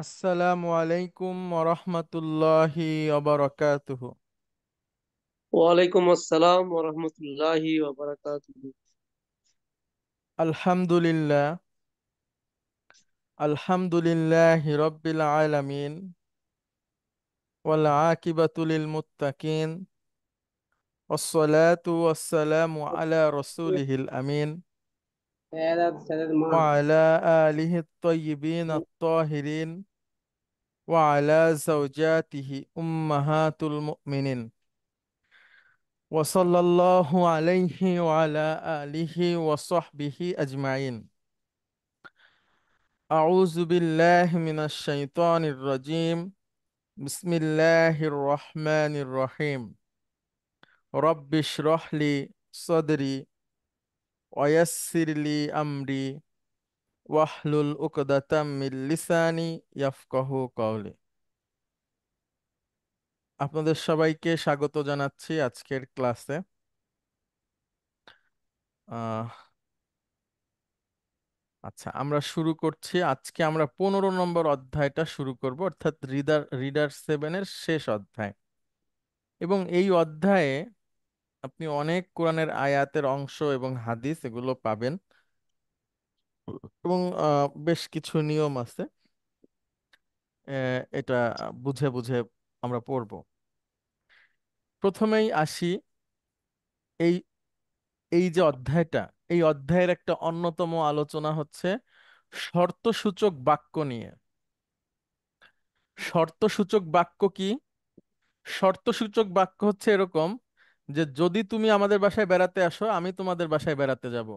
আসসালামু আলাইকুম ওরহমতুল্লাহি ওবারাকাতুহু। ওয়ালাইকুম আসসালাম ওরহমতুল্লাহি ওয়াবারাকাতুহু। আলহামদুলিল্লাহ, আলহামদুলিল্লাহি রব্বিল আলামিন, ওয়াল আকিবাতু লিল মুত্তাকিন, ওয়াসসালাতু ওয়াসসালামু আলা রাসূলিহিল আমিন, ওয়া আলা আলিহি আত-তাইয়্যিবিন আত-তাহিরিন, ওয়া আলা যাওজাতিহি উম্মাহাতুল মুমিনিন, ওয়া সাল্লাল্লাহু আলাইহি ওয়া আলা আলিহি ওয়া সাহবিহি আজমাইন। أعوذ بالله من الشيطان الرجيم. بسم الله الرحمن الرحيم. رب اشرح لي صدري ويسر لي أمري واحلل عقدة من لساني يفقهوا قولي. আপনাদের সবাইকে স্বাগত জানাচ্ছি আজকের ক্লাসে। আহ আচ্ছা, আমরা শুরু করছি। আজকে আমরা 15 নম্বর অধ্যায়টা শুরু করব, অর্থাৎ রিডার 7-এর শেষ অধ্যায়। এবং এই অধ্যায়ে আপনি অনেক কোরআনের আয়াতের অংশ এবং হাদিস এগুলো পাবেন, এবং বেশ কিছু নিয়ম আছে। এটা বুঝে বুঝে আমরা পড়ব। প্রথমেই আসি, এই এই যে অধ্যায়টা, এই অধ্যায়ের একটা অন্যতম আলোচনা হচ্ছে শর্তসূচক বাক্য নিয়ে। শর্তসূচক বাক্য কি? শর্তসূচক বাক্য হচ্ছে এরকম যে যদি তুমি আমাদের বাসায় বেড়াতে আসো, আমি তোমাদের বাসায় বেড়াতে যাব।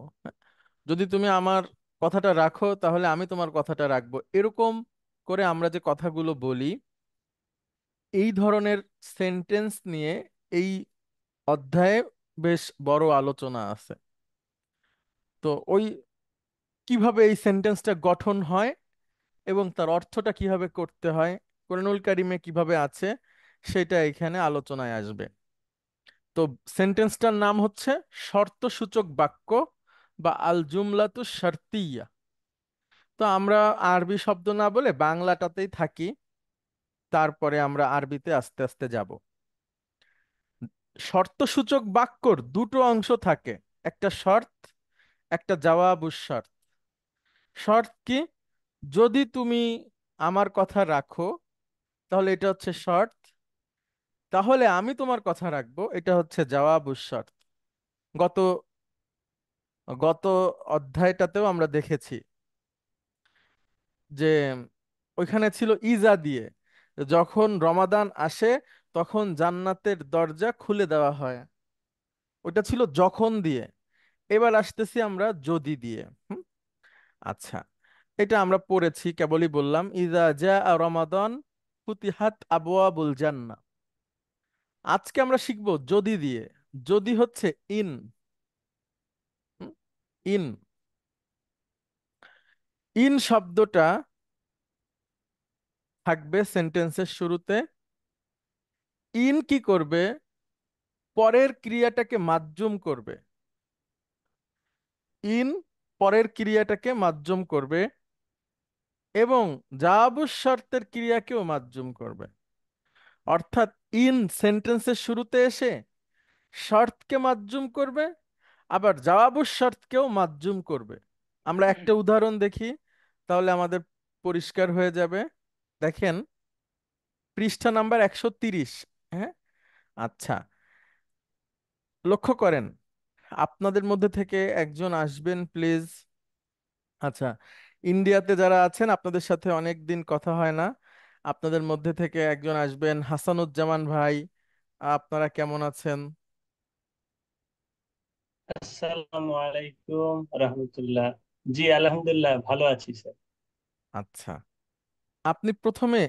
যদি তুমি আমার কথাটা রাখো, তাহলে আমি তোমার কথাটা রাখবো। এরকম করে আমরা যে কথাগুলো বলি, এই ধরনের সেন্টেন্স নিয়ে এই অধ্যায়ে বেশ বড় আলোচনা আছে। তো ওই কিভাবে এই সেন্টেন্সটা গঠন হয় এবং তার অর্থটা কিভাবে করতে হয়, কোরআনুল কারিমে কিভাবে আছে, সেটা এখানে আলোচনায় আসবে। তো সেন্টেন্সটার নাম হচ্ছে শর্তসূচক বাক্য বা আল জুমলাতু শারতিয়া। তো আমরা আরবি শব্দ না বলে বাংলাটাতেই থাকি, তারপরে আমরা আরবিতে আস্তে আস্তে যাব। শর্তসূচক বাক্যর দুটো অংশ থাকে, একটা শর্ত, একটা জাওয়াবুশ শর্ত। শর্ত কি? যদি তুমি আমার কথা রাখো, তাহলে এটা হচ্ছে শর্ত। তাহলে আমি তোমার কথা রাখবো, এটা হচ্ছে জাওয়াবুশ শর্ত। গত গত অধ্যায়টাতেও আমরা দেখেছি যে ওইখানে ছিল ইজা দিয়ে, যখন রমাদান আসে তখন জান্নাতের দরজা খুলে দেওয়া হয়। ওইটা ছিল যখন দিয়ে। এবার আসতেছি আমরা যদি দিয়ে। হুম, আচ্ছা, এটা আমরা পড়েছি, কেবলই বললাম ইজা জা রমাদান ফুতিহাত আবওয়াবুল জান্নাহ। আজকে আমরা শিখব যদি দিয়ে। যদি হচ্ছে ইন। ইন ইন শব্দটা থাকবে সেন্টেন্সের শুরুতে। ইন কি করবে? পরের ক্রিয়াটাকে মাধ্যম করবে। ইন পরের ক্রিয়াটাকে মাধ্যম করবে এবং জাবুস শর্তের ক্রিয়াকেও মাধ্যম করবে। অর্থাৎ ইন সেন্টেন্সের শুরুতে এসে শর্তকে মাধ্যম করবে, আবার জাওয়াবুস শর্তকেও মাধ্যম করবে। আমরা একটা উদাহরণ দেখি, তাহলে আমাদের পরিষ্কার হয়ে যাবে। দেখেন, পৃষ্ঠা নাম্বার 130। হ্যাঁ, আচ্ছা, লক্ষ্য করেন, আপনাদের মধ্যে থেকে একজন আসবেন প্লিজ। আচ্ছা, ইন্ডিয়াতে যারা আছেন আপনাদের সাথে অনেক দিন কথা হয় না, আপনাদের মধ্যে থেকে একজন আসবেন। হাসানুজ্জামান ভাই, আপনারা কেমন আছেন? আসসালামু আলাইকুম রহমতুল্লাহ। জি আলহামদুলিল্লাহ ভালো আছি স্যার। আচ্ছা, আপনি প্রথমে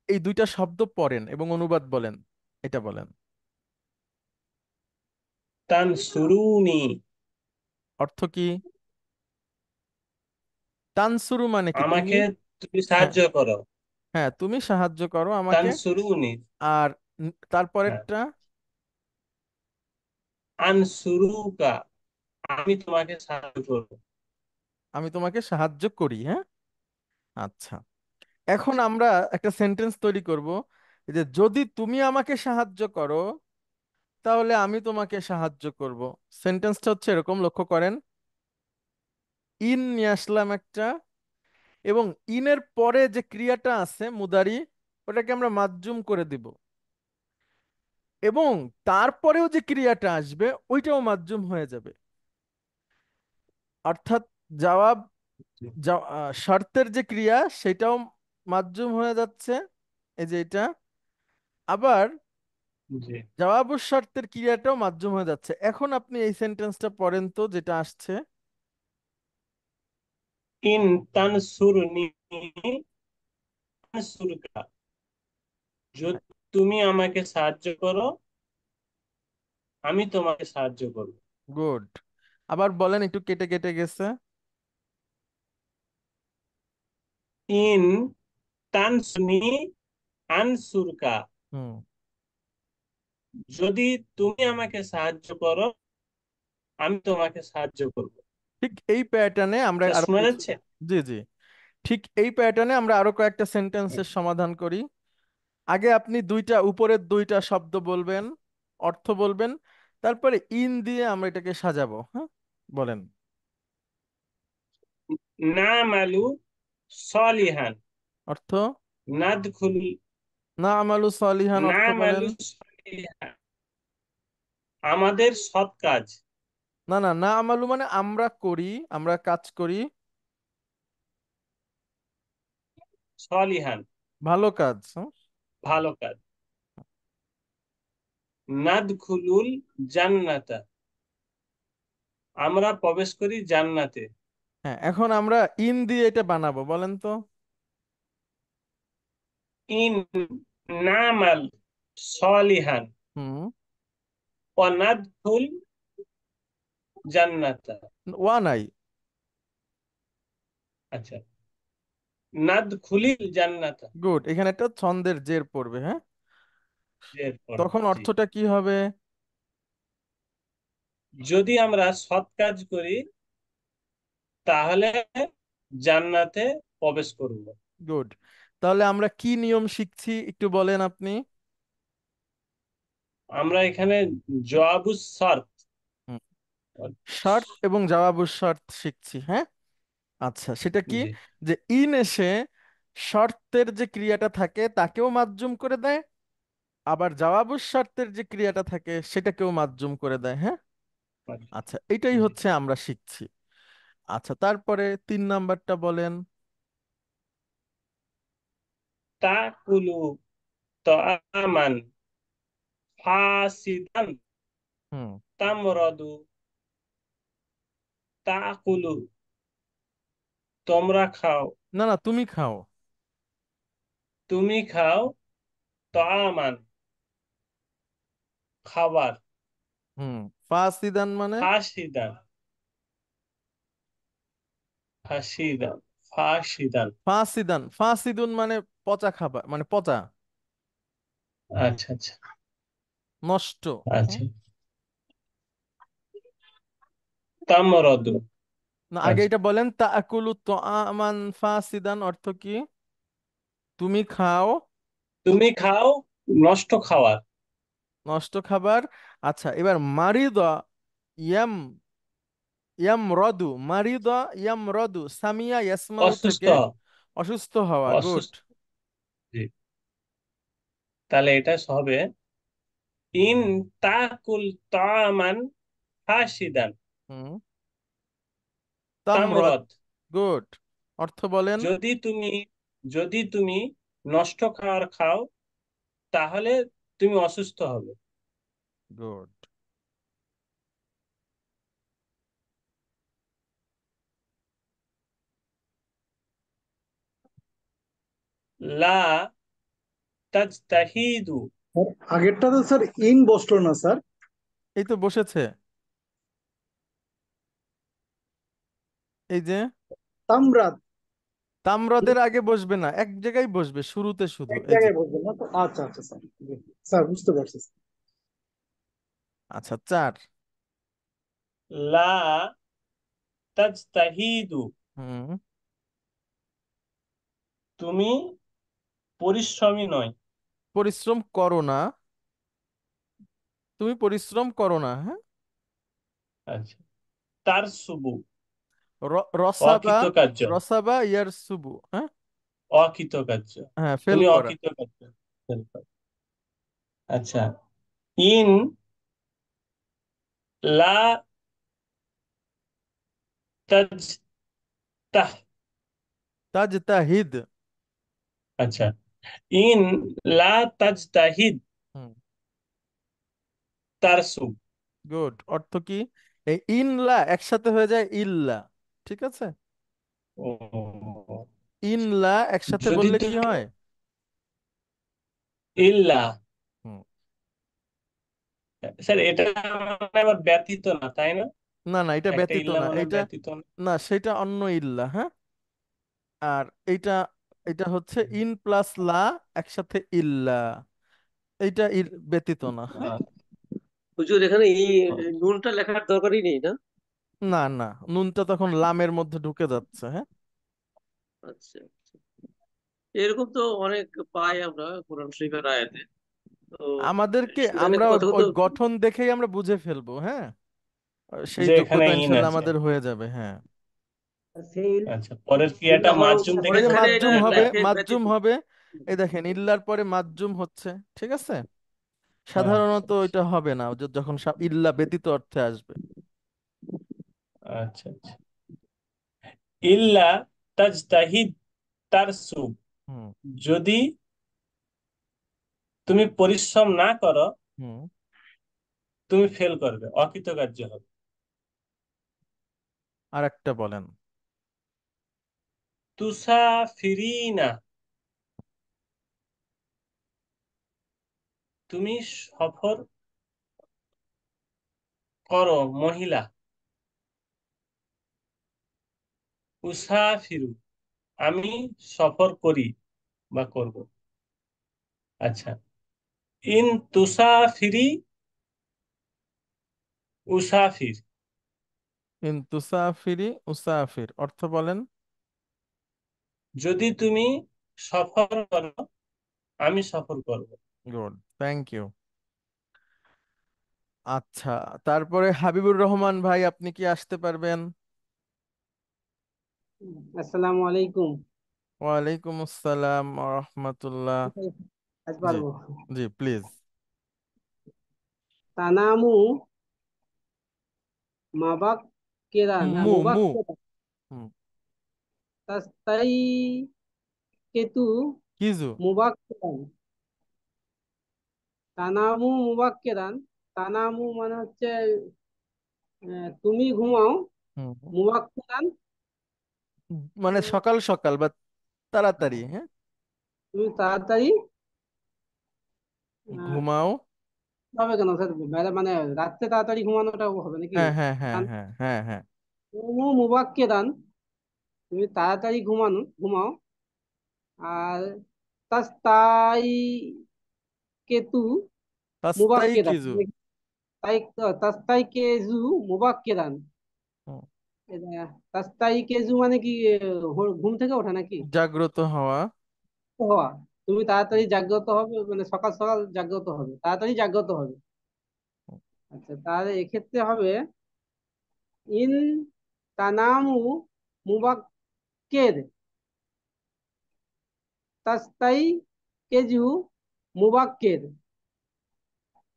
এই দুইটা শব্দ পড়েন এবং অনুবাদ বলেন। এটা বলেন। তানসুরুনি, অর্থ কি? তানসুরু মানে কি? তুমি? আমাকে তুমি হ্যাঁ, সাহায্য করো। হ্যাঁ, তুমি সাহায্য করো আমাকে। তানসুরুনি, আর হ্যাঁ, তারপরেরটা? আনসুরুকা, আমি তোমাকে সাহায্য করবো। আমি তোমাকে সাহায্য করি। হ্যাঁ, আচ্ছা, এখন আমরা একটা সেন্টেন্স তৈরি করব, যে যদি তুমি আমাকে সাহায্য করো তাহলে আমি তোমাকে সাহায্য করব। সেন্টেন্সটা হচ্ছে এরকম, লক্ষ্য করেন। ইন নিয়ে আসলাম একটা, এবং ইনের পরে যে ক্রিয়াটা আছে মুদারি, ওটাকে আমরা মাজ্জুম করে দিব, এবং তারপরেও যে ক্রিয়াটা আসবে ওইটাও মাজ্জুম হয়ে যাবে। অর্থাৎ জবাব, শর্তের যে ক্রিয়া সেটাও মাজ্জুম হয়ে যাচ্ছে, এই যে এটা। আবার জি। জবাব শর্তের ক্রিয়াটাও মাজ্জুম হয়ে যাচ্ছে। এখন আপনি এই সেন্টেন্সটা পড়েন তো, যেটা আসছে। ইন তানসুরনি তানসুরকা, যদি তুমি আমাকে সাহায্য করো আমি তোমাকে সাহায্য করব। গুড। আবার বলেন, একটু কেটে কেটে গেছে। ইন তানসুরনি আনসুরকা, হুম। যদি তুমি আমাকে সাহায্য করো আমি তোমাকে সাহায্য করব। ঠিক এই প্যাটার্নে আমরা এটা আরো শোনা কিছু, যাচ্ছে? জি জি, ঠিক এই প্যাটার্নে আমরা আরো কয়েকটা সেন্টেন্সের সমাধান করি। আগে আপনি দুইটা, উপরের দুইটা শব্দ বলবেন, অর্থ বলবেন, তারপরে ইন দিয়ে আমরা এটাকে সাজাবো। হ্যাঁ, বলেন। নামালু সলিহান অর্থ? নাদখুল, না আমালু সলিহান, অর্থ বলেন। নামালু সলিহান, আমাদের সৎ কাজ। না না, না আমালু মানে আমরা করি, আমরা কাজ করি, সলিহান ভালো কাজ। হ্যাঁ? ভালো কাজ। নাদখুলুল জান্নাতা, আমরা প্রবেশ করি জান্নাতে। হ্যাঁ, এখন আমরা ইন দিয়ে এটা বানাবো, বলেন তো। ইন নামাল সলিহান হুম। ও নাদখুল জান্নাতা। ওয়া নাই। আচ্ছা, নাদখুলিল জান্নাতা, গুড, এখানে একটা ছন্দের জের পড়বে। হ্যাঁ, এরপর তখন জি, অর্থটা কি হবে? যদি আমরা সৎ কাজ করি তাহলে জান্নাতে প্রবেশ করব। গুড। তাহলে আমরা কি নিয়ম শিখছি একটু বলেন আপনি। আমরা এখানে জওয়াবুস শর্ত। হুম, শর্ত এবং জবাবু শর্ত শিখছি। হ্যাঁ, আচ্ছা, সেটা কি? জি, যে ইন এসে শর্তের যে ক্রিয়াটা থাকে তাকেও মাজ্জুম করে দেয়, আবার জবাবু শর্তের যে ক্রিয়াটা থাকে সেটাকেও মাজ্জুম করে দেয়। হ্যাঁ, আচ্ছা, এটাই জি। হচ্ছে আমরা শিখছি। আচ্ছা, তারপরে 3 নাম্বারটা বলেন। তাকুলু তাআমান ফাসিদান হুম। তামরাদু, তাকুলু তোমরা খাও, না না, তুমি খাও। তুমি খাও, তাআমান খাবার, হুম। ফাসিদান মানে? ফাসিদান ফাসিদান ফাসিদান। ফাসিদান, ফাসিদুন মানে পচা খাবার, মানে পচা, আচ্ছা আচ্ছা নষ্ট। হুম? আচ্ছা, তামরাদু। না, আগে আচ্ছা, এটা বলেন, তাকুলু তাআমান ফাসিদান অর্থ কি? তুমি খাও তুমি খাও নষ্ট খাবার। নষ্ট খাবার। আচ্ছা, এবার মারিদা ইয়াম, ইয়াম রদু, মারিদা ইয়াম রদু, সামিয়া ইয়াসমাউ অসুস্থ, থেকে অসুস্থ হওয়া। গুড। অসুস্থ। জি, তাহলে এটা হবে ইন তাকুল তামান ফাসিদান হুম। তামরদ। তামরদ, গুড। অর্থ বলেন। যদি তুমি যদি তুমি নষ্ট খাবার খাও তাহলে তুমি অসুস্থ হবে। গুড। লা তাজতাহিদু, আর আগেরটা তো স্যার ইন বসলো না স্যার। এই তো বসেছে, এই যে। তামরাত তামরদের আগে বসবে না, এক জায়গায় বসবে, শুরুতে শুধু, এক এই যে। জায়গায় বসবেন না তো? আচ্ছা আচ্ছা স্যার, জি, স্যার বুঝতে পারছি স্যার। আচ্ছা, 4। লা তাজতাহিদু, হুম। তুমি পরিশ্রমী নয়। পরিশ্রম করো না, তুমি পরিশ্রম করো না, হ্যাঁ। আচ্ছা, তার শুভু, রসাবা, অকৃতকার্য। রসাবা ইয়ার সুবু, হ্যাঁ। অকৃতকার্য, হ্যাঁ, ফেল তুমি করা। অকৃতকার্য। আচ্ছা, ইন লা তাজতাহ। তাজতাহিদ। আচ্ছা, ইন লা তাজতাহিদ হুম, তারসুব। গুড। অর্থ কি? এই ইনলা একসাথে হয়ে যায় ইল্লা, ঠিক আছে। ও, ইনলা একসাথে যদি বললে কি তুমি হয়? ইল্লা, হুম। স্যার এটা মানে আবার ব্যতীত না, তাই না? না না, এটা একটা ব্যতীত ইল্লা না, মানে এটা ব্যতীত না। না, সেটা অন্য ইল্লা, হ্যাঁ। আর এইটা, এটা হচ্ছে ইন প্লাস লা একসাথে ইল্লা, এইটা ব্যতীত না, হ্যাঁ। হুজুর এখানে এই নুনটা লেখার দরকারই নেই না? না না, নুনটা তখন লামের মধ্যে ঢুকে যাচ্ছে, হ্যাঁ। আচ্ছা, এরকম তো অনেক পাই আমরা কোরআন শরীফের আয়াতে। তো আমাদেরকে সেখানে আমরা কথা ওই কথা গঠন দেখেই আমরা বুঝে ফেলবো, হ্যাঁ। সেই যে এখানে যোগ্যতা ইন ইনশাল্লাহ আছে। আমাদের হয়ে যাবে, হ্যাঁ। সেই আচ্ছা, পরের ক্রিয়াটা আবার মাজুম ওই যে দেখেছেন? পরেরখানে এটা মাজ্জুম হবে, লেখে মাজ্জুম ব্যতীত। হবে। এই দেখেন, ইল্লার পরে মাজ্জুম হচ্ছে, ঠিক আছে। আচ্ছা সাধারণত ওইটা হবে না যখন ইল্লা ব্যতীত অর্থে আসবে। আচ্ছা আচ্ছা। ইল্লা তাজতাহিদ তারসুব, হুম। যদি তুমি পরিশ্রম না করো, হুম। তুমি ফেল করবে, অকৃতকার্য হবে। আর একটা বলেন। তুসাফিরিনা, তুমি সফর করো, মহিলা। উসাফিরু, আমি সফর করি বা করব। আচ্ছা, ইন তুসাফিরি উসাফির, ইন তুসাফিরি উসাফির, অর্থ বলেন। যদি তুমি সফর করো, আমি সফর করব। Good, thank you. আচ্ছা, তারপরে হাবিবুর রহমান ভাই, আপনি কি আসতে পারবেন? আসসালামু আলাইকুম। ওয়ালাইকুম আসসালাম রহমতুল্লাহ। আজ জি, পারবো। জি প্লিজ। তানামু মাবাক কেরান, মু মুবাক মু। কেরান, হুম। তাস্তাই কেতু কিজু। মুবাক কেরান। তানামু মুবাক কেরান, তানামু মানে হচ্ছে তুমি ঘুমাও, হুম হুম। মুবাক কেরান মানে সকাল সকাল বা তাড়াতাড়ি, হ্যাঁ। তুমি তাড়াতাড়ি আহ, ঘুমাও। হবে কেন স্যার? মানে রাত্রে তাড়াতাড়ি ঘুমানোটা হবে নাকি? হ্যাঁ হ্যাঁ হ্যাঁ হ্যাঁ হ্যাঁ হ্যাঁ। তানামু মুবাক কেরান, তুমি তাড়াতাড়ি ঘুমাও। আর তাস্তাই কেতু মুবাক তাস্তাই কেরান, কিজু। তাই তাস্তাই কেজু মুবাক কেরান। হুম। তাস্তাই কেজু মানে কি? ঘুম থেকে ওঠা নাকি? জাগ্রত হওয়া। হওয়া, তুমি তাড়াতাড়ি জাগ্রত হবে, মানে সকাল সকাল জাগ্রত হবে, তাড়াতাড়ি জাগ্রত হবে। আচ্ছা, তাহলে এক্ষেত্রে হবে ইন তানামু মুবাক্কের তাস্তাই কেজু মুবাক্কের,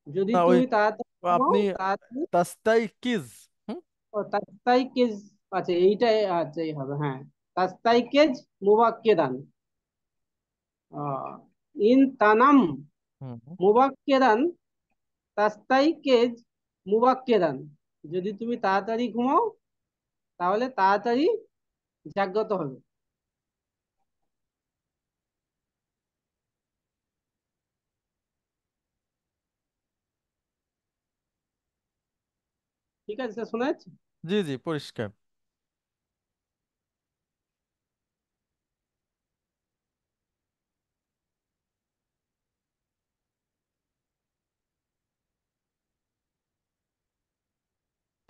যদি না, ওই তুমি তাড়াতাড়ি ঘুমাও আপনি তাড়াতাড়ি। তাস্তাই কিজ। হুম। ও তাস্তাই কেজ, আচ্ছা এইটাই, আচ্ছা এই হবে, হ্যাঁ। তাস্তাই কেজ মুবাক্কেরান, ইন তানাম হুম হুম। মুবাক্কেরান তাস্তাই কেজ মুবাক্কেরান, যদি তুমি তাড়াতাড়ি ঘুমাও তাহলে তাড়াতাড়ি জাগ্রত হবে। ঠিক আছে স্যার, শোনা যাচ্ছে? জি জি, পরিষ্কার।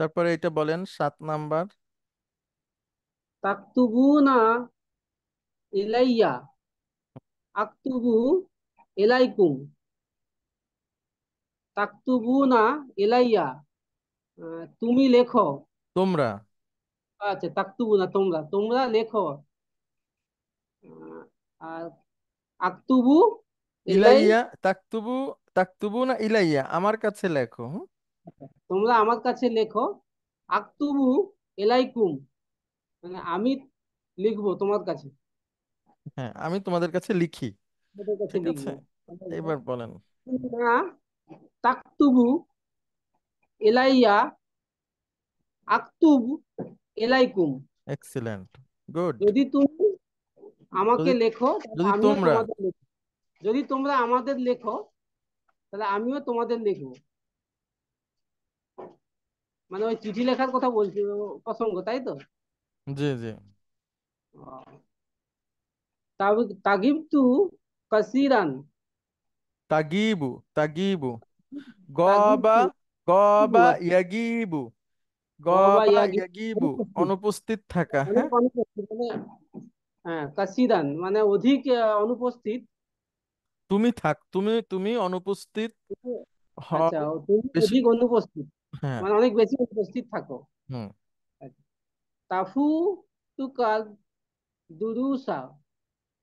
তারপরে এটা বলেন 7 নাম্বার। তাকতুবুনা ইলাইয়া, আক্তুবু এলাইকুম, তাকতুবু না এলাইয়া, তুমি লেখো। তোমরা। আচ্ছা, তাকতুবু না তোমরা, তোমরা লেখো। আর আক্তুবু এলাই, ইলাইয়া তাকতুবু, তাকতুবু না ইলাইয়া, আমার কাছে লেখো। হুম? তোমরা আমার কাছে লেখো। আক্তুবু এলাইকুম, মানে আমি লিখবো তোমার কাছে, হ্যাঁ, আমি তোমাদের কাছে লিখি। তোমাদের কাছে ঠিক আছে, লিখবো। এবার বলেন। না তাকতুবু এলাইয়া, আক্তুব এলাইকুম। Excellent, good. যদি তুমি আমাকে যদি লেখো তাহলে যদি আমিও তোমরা, তোমাদের লেখো, যদি তোমরা আমাদের লেখো তাহলে আমিও তোমাদের লিখবো। মানে ওই চিঠি লেখার কথা বলছি, ও প্রসঙ্গ, তাই তো? জি জি। তাগিবতু কাসিরান, তাগিবু, তাগিবু, গবা, তাগিবতু গবা ইয়াগিবু, বা গবা ইয়াগি, ইয়াগিবু, অনুপস্থিত, অনুপস্থিত থাকা। অনেক হ্যাঁ, অনুপস্থিত, মানে হ্যাঁ কাসিরান মানে অধিক অনুপস্থিত। তুমি থাক, তুমি অনুপস্থিত আচ্ছা, হও। তুমি বেশি। অধিক অনুপস্থিত, হ্যাঁ। মানে অনেক বেশি উপস্থিত থাকো। হুম। তাফু তুকাল দুরুসা,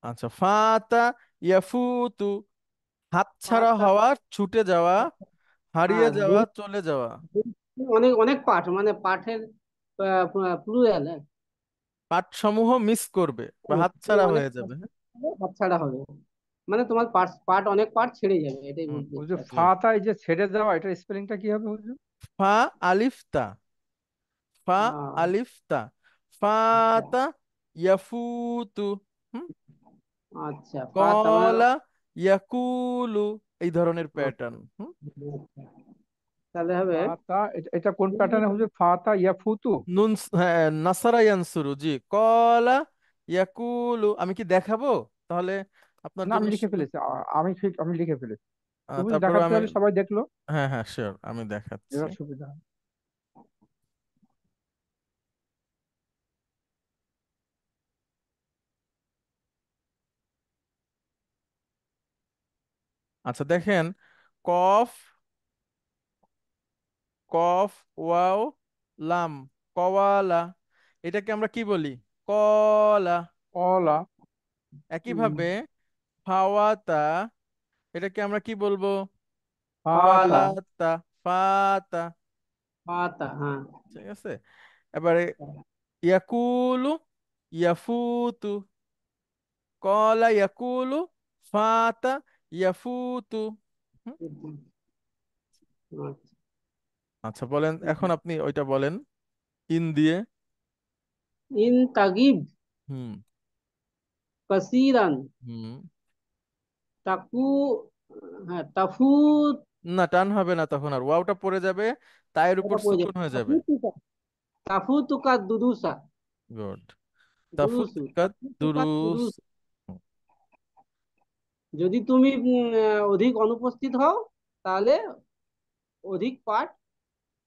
আচ্ছা, ফাতা ইয়াফুতু, হাতছাড়া ফাতা, হওয়া, ছুটে যাওয়া, হারিয়ে হ্যাঁ যাওয়া, চলে যাওয়া। অনেক অনেক পাঠ, মানে পাঠের প্লুরাল, পাঠসমূহ মিস করবে বা হাতছাড়া অনেক হয়ে যাবে। হ্যাঁ। হাতছাড়া হবে, মানে তোমার পাঠ পাঠ অনেক পাঠ ছেড়ে যাবে, এটাই হুম, বলতে ওই যে চাচ্ছি। জি। ফাটা, এই যে ছেড়ে দেওয়া, এটা স্পেলিংটা কি হবে হুজুর? ফা আলিফ তা, ফা আহ, আলিফ তা, আচ্ছা ফাতা ইয়াফুতু। হুম? আচ্ছা, ফাতা মানে কলা ইয়াকুলু, এই ধরনের প্যাটার্ন। আচ্ছা, তাহলে হবে ফাতা, এটা কোন প্যাটার্নে হুজুর? ফাতা ইয়া ফুতু? নুন, হ্যাঁ, নাসারা ইয়ানসুরু, জি। কলা ইয়াকুলু, আমি কি দেখাবো তাহলে আপনার না, জন্য আমি লিখে ফেলেছি, আমি ঠিক, আমি লিখে ফেলেছি। তুমি যদি তারপরে দেখাতে আমি, পারলে সবাই দেখলো, হ্যাঁ হ্যাঁ শিওর, আমি দেখাচ্ছি। এবার সুবিধা হয়। আচ্ছা দেখেন, কফ, কফ ওয়াও লাম, কওয়ালা, এটাকে আমরা কি বলি? কলা। অলা। একইভাবে ফাওয়াতা, এটাকে আমরা কি বলবো? ফাতা। ফাতা, ফাতা, ফাতা। ফাতা, হ্যাঁ। ঠিক আছে, এবারে ইয়াকুলু, ইয়াফুতু, কলা ইয়াকুলু, ফাতা ইয়াফুতু। হুম? আচ্ছা বলেন, এখন আপনি ওইটা বলেন ইন দিয়ে। ইন তাগিব হুম। কাসিরান, হুম। তাকু, হ্যাঁ তাফু, না, টান হবে না, তখন আর ওয়াওটা পড়ে যাবে, তায়ের উপর এটা পড়ে সুকুন যাবে, হয়ে তাফু যাবে। তুকা, তাফু তুকা দুদুসা, গুড। তাফুত দুরুসু, কাদ তাফু তুকা দুরুস। দুরুস। যদি তুমি অধিক অনুপস্থিত হও তাহলে অধিক পাঠ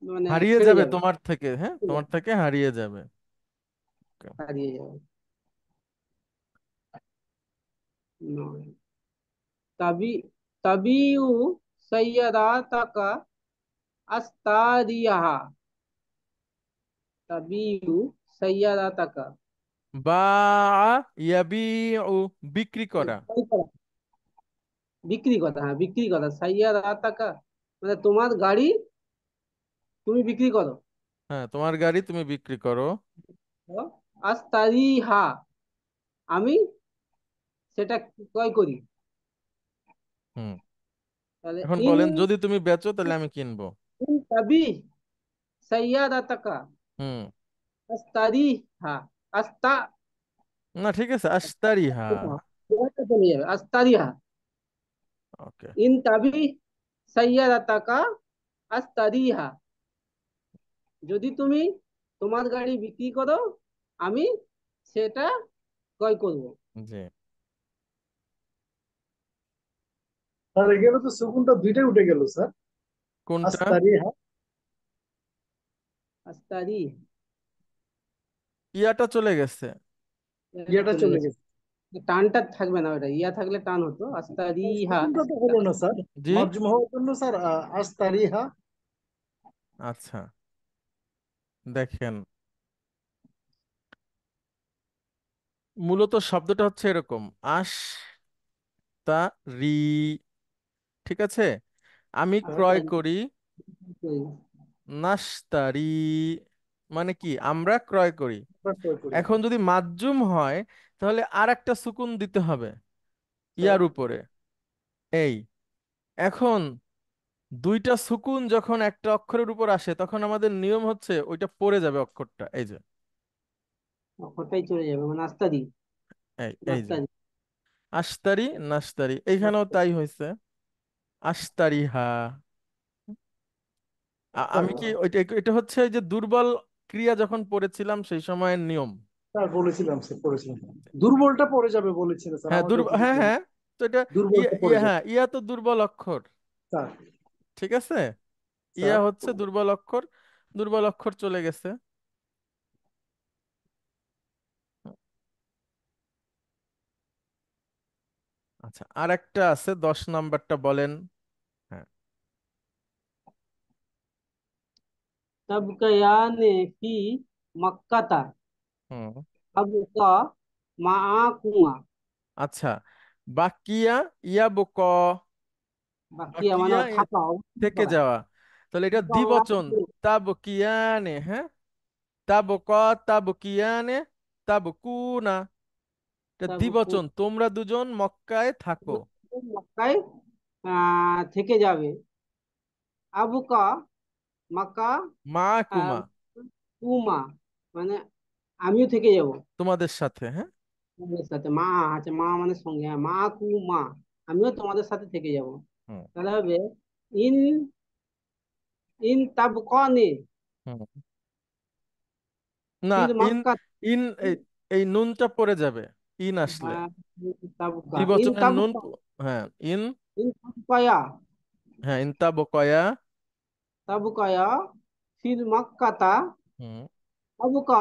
মানে হারিয়ে ছেড়ে যাবে যাবে, তোমার থেকে, হ্যাঁ, তোমার থেকে হারিয়ে যাবে। Okay. হারিয়ে যাবে। নয়। তাবি তাবিউ সাইয়ারাতাকা আস্তারিয়াহা, তাবিউ সাইয়ারাতাকা, বা ইয়াবিউ, বিক্রি করা। বিক্রি কথা, হ্যাঁ বিক্রি কথা, সাইয়ারাতাকা মানে তোমার গাড়ি তুমি বিক্রি করো। হ্যাঁ, তোমার গাড়ি তুমি বিক্রি করো। আস্তারিহা আমি সেটা ক্রয় করি। হুম। তাহলে এখন ইন, বলেন, যদি তুমি বেচো তাহলে আমি কিনবো। ইন তাবি সাইয়ারাতাকা হুম। আস্তারিহা, আস্তা, না ঠিক আছে, আস্তারিহা। চলে যাবে আস্তারিহা। ওকে। ইন তাবি সাইয়ারাতাকা আস্তারিহা, যদি তুমি তোমার গাড়ি বিক্রি করো আমি সেটা ক্রয় করব। জি। স্যার এখানে তো সুকুনটা দুইটাই উঠে গেল স্যার। কোনটা? আস্তারি, হ্যাঁ। আস্তারি, ইয়াটা চলে গেছে। এটা ইয়েটা চলে চলে গেছে। গেছে। টানটা থাকবে না, ওটা ইয়া থাকলে টান হতো, আস্তারিহা। সেকেন্ডটা তো হলো না স্যার, জি। মার্জুম হওয়ার জন্য স্যার আস্তারিহা। আচ্ছা, দেখেন, মূলত শব্দটা হচ্ছে এরকম, আস তা রি, ঠিক আছে? আমি ক্রয় আস্তারি। করি, নাশতারি, মানে কি আমরা ক্রয় করি। প্রত্যয় করি এখন যদি মাজজুম হয় তাহলে আর একটা সুকুন দিতে হবে স্যার। ইয়ার উপরে, এই। এখন দুইটা সুকুন যখন একটা অক্ষরের উপর আসে তখন আমাদের নিয়ম হচ্ছে ওইটা পড়ে যাবে অক্ষরটা, এই যে, ওটাই চলে যাবে, মানে আস্তারি, এই যে, নাস্তারি। আস্তারি নাস্তারি, এইখানেও তাই হয়েছে, আস্তারিহা। আমি কি ওইটা, এটা হচ্ছে এই যে দুর্বল ক্রিয়া যখন পড়েছিলাম সেই সময়ের নিয়ম। স্যার বলেছিলাম, স্যার পড়েছিলাম, দুর্বলটা পড়ে যাবে বলেছিলেন স্যার, হ্যাঁ আমার কাছে হ্যাঁ হ্যাঁ, তো এটা দুর্বলটা পড়ে যাবে হ্যাঁ, ইয়া তো দুর্বল অক্ষর, স্যার। ঠিক আছে, ইয়া স্যার হচ্ছে দুর্বল অক্ষর, দুর্বল অক্ষর চলে গেছে। আচ্ছা, আর একটা আছে, 10 নাম্বারটা বলেন। হ্যাঁ। তাবকায়ানে ফি মাক্কাতা হুম। আবকা মাআকুমা। আচ্ছা, বাকিয়া ইয়া বক, বাকিয়া মানে বাকিয়া থাকা, অবস্থান থেকে করা। যাওয়া, তাহলে এটা থাকা মানে দ্বিবচন, তাবকিয়ানে, হ্যাঁ, তাবক, তাবকিয়ানে, তাবকুনা, এটা তাবকু দ্বিবচন, তোমরা দুজন মক্কায় থাকো। মক্কায় থেকে যাবে। আবুকা মাক্কা মা আহ, কুমা, উমা মানে আমিও থেকে যাব তোমাদের সাথে, হ্যাঁ। তোমাদের সাথে। মা আছে, মা মানে সঙ্গে, হ্যাঁ, মা মা, আমিও তোমাদের সাথে থেকে যাব। হুম। তাহলে হবে ইন ইন তাবকানি হুম। না, ফিল ইন, মাক্কা। ইন, এই এই নুনটা পড়ে যাবে ইন আসলে, হ্যাঁ, তাবকা ইন দ্বিবচনের নুন, তাবকা হ্যাঁ, ইন, ইন তাবকায়া হ্যাঁ, ইনতা বকয়া। তাবকায়া ফিল মাক্কাতা হুম। আবুকা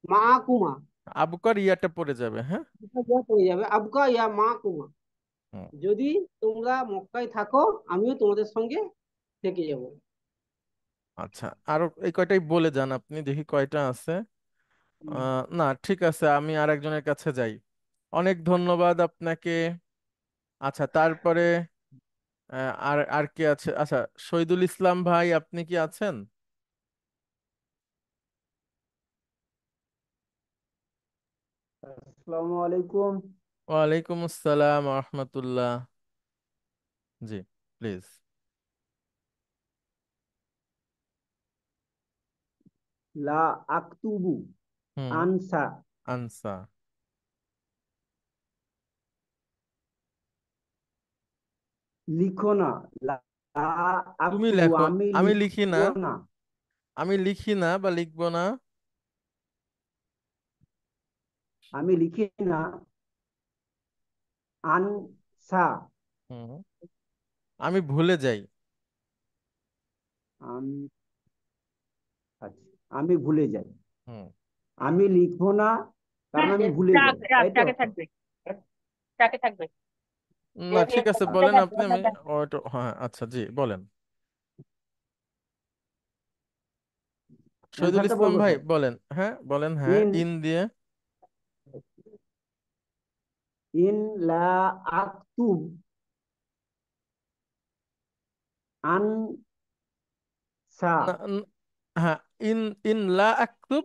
মাআকুমা। আবকার ইয়াটা পড়ে যাবে, হ্যাঁ। এটা যা পড়ে যাবে আবকা ইয়া মাআকুমা। হুম। যদি তোমরা মক্কায় থাকো, আমিও তোমাদের সঙ্গে থেকে যাব। আচ্ছা, আরো এই কয়টাই বলে যান আপনি, দেখি কয়টা আছে। না, ঠিক আছে, আমি আর একজনের কাছে যাই। অনেক ধন্যবাদ আপনাকে। আচ্ছা, তারপরে আর আর কে আছে? আচ্ছা, শহীদুল ইসলাম ভাই, আপনি কি আছেন? আসসালামু আলাইকুম। ওয়ালাইকুম আসসালাম রহমতুল্লাহ। জি, প্লিজ। লা আক্তুবু হুম। আনসা। আনসা। লিখো না। লা তুমি আক্তুবু লেখো, আমি আমি লিখি না, লিখবো না। আমি লিখি না বা লিখবো না। আমি লিখি না। আনসা। হুম। আমি ভুলে যাই। আমি আচ্ছা, আমি ভুলে যাই। হুম। আমি লিখবো না কারণ আমি ভুলে যাই, তাই তো? টাকে থাকবে, টাকে থাকবে। না, ঠিক আছে, বলেন আপনি, আমি ওটা, হ্যাঁ, আচ্ছা, জি বলেন। শহীদুল অ্যান্সারটা ইসলাম বলবো ভাই স্যার। বলেন, হ্যাঁ বলেন, হ্যাঁ, ইন ইন দিয়ে। ইন লা আক্তুব আনসা। না, হ্যাঁ, ইন, ইন লা আক্তুব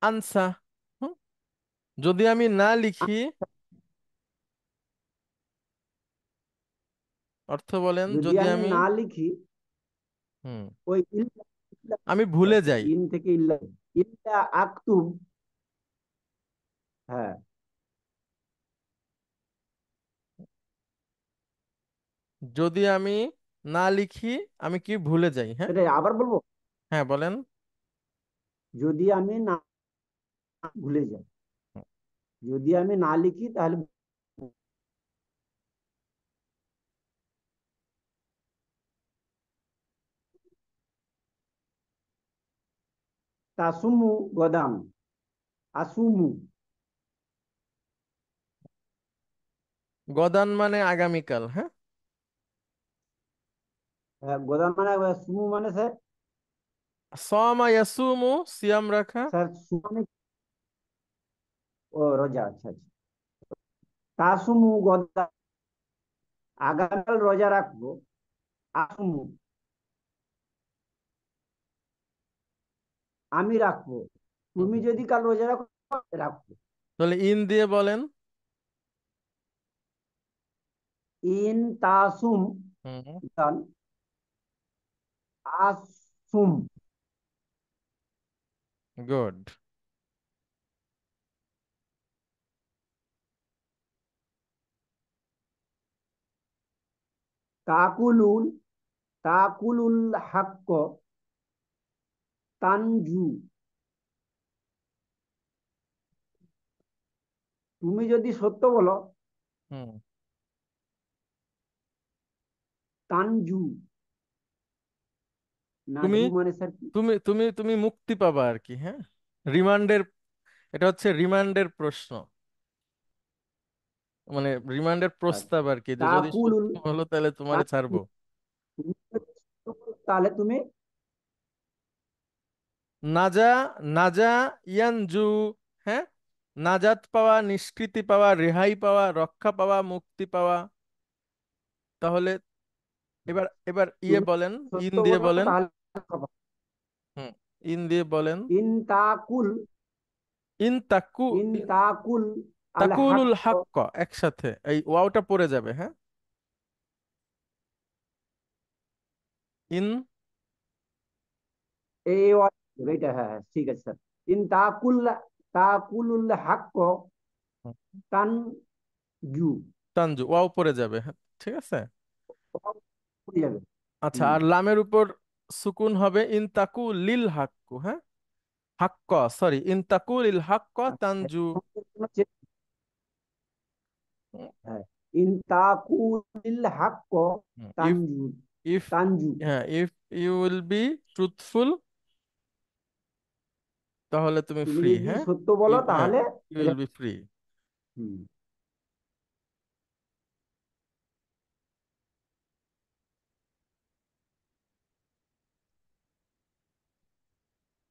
আনসা। হুম? যদি আমি না লিখি, অর্থ বলেন, যদি যদি আমি আমি, না লিখি, হুম, ওই ইল্লা ইল্লা আমি ভুলে যাই, ইন থেকে ইল্লা, ইল্লা আক্তুব। হ্যাঁ, যদি আমি না লিখি, আমি কি ভুলে যাই, হ্যাঁ। সেটাই আবার বলবো। হ্যাঁ, বলেন। যদি আমি না ভুলে যাই, যদি আমি না লিখি তাহলে তাসুমু গদাম। আসুমু গদান মানে আগামীকাল, হ্যাঁ। গোদান মানে সুমু মানে স্যার, সামা ইয়াসুমু, সিয়াম রাখা। স্যার সুমু মানে ও রোজা, আচ্ছা আচ্ছা। তাসুমু গদা, আগামীকাল রোজা রাখবো। আসুমু আমি রাখবো, তুমি যদি কাল রোজা রাখো রাখবো। তাহলে ইন দিয়ে বলেন। ইন তাসুম হুম। গান, আসুম। গুড। তাকুলুল, তাকুলুল হাক্ক তানজু, তুমি যদি সত্য বলো হুম। তানজু, তুমি নাজু মানে স্যার কি? তুমি তুমি তুমি মুক্তি পাবা আর কি, হ্যাঁ। রিমান্ডের, এটা হচ্ছে রিমান্ডের প্রশ্ন, মানে রিমান্ডের প্রস্তাব আর কি, যে যদি তাকুলুল, সত্য হলো তাহলে তোমারে তানজু, ছাড়বো। তুমি যদি সত্য বলো, তাহলে তুমি নাজা, নাজা ইয়ানজু, হ্যাঁ। নাজাত পাওয়া, নিষ্কৃতি পাওয়া, রেহাই পাওয়া, রক্ষা পাওয়া, মুক্তি পাওয়া। তাহলে এবার এবার ইয়ে তুমি বলেন, ইন সত্য দিয়ে বলো বলেন। তাহলে হুম। ইন দিয়ে বলেন। ইন তাকুল, ইন তাকু, ইন তাকুল আল তাকুলুল হাক্ক, হাক্ক, একসাথে এই ওয়াওটা পড়ে যাবে, হ্যাঁ। ইন। এই এইটা, হ্যাঁ হ্যাঁ ঠিক আছে স্যার। ইন তাকুল, তাকুলুল হাক্ক তানজু, তানজু, ওয়াও পড়ে যাবে, হ্যাঁ, ঠিক আছে। হয়ে যাবে। আচ্ছা, হুম। আর লামের উপর সুকুন হবে, ইন তাকু লিল হাক্কু, হ্যাঁ। হাক্ক, সরি, ইন তাকু লিল হাক্ক আচ্ছা, তানজু। হ্যাঁ, ইন তাকুলিল হাক্ক ইফ তানজু, ইফ তানজু, হ্যাঁ, if you will be truthful, তাহলে তুমি তুমি ফ্রি, যদি হ্যাঁ। সত্য বলো হ্যাঁ, তাহলে ইউ উইল বি ফ্রি। হুম।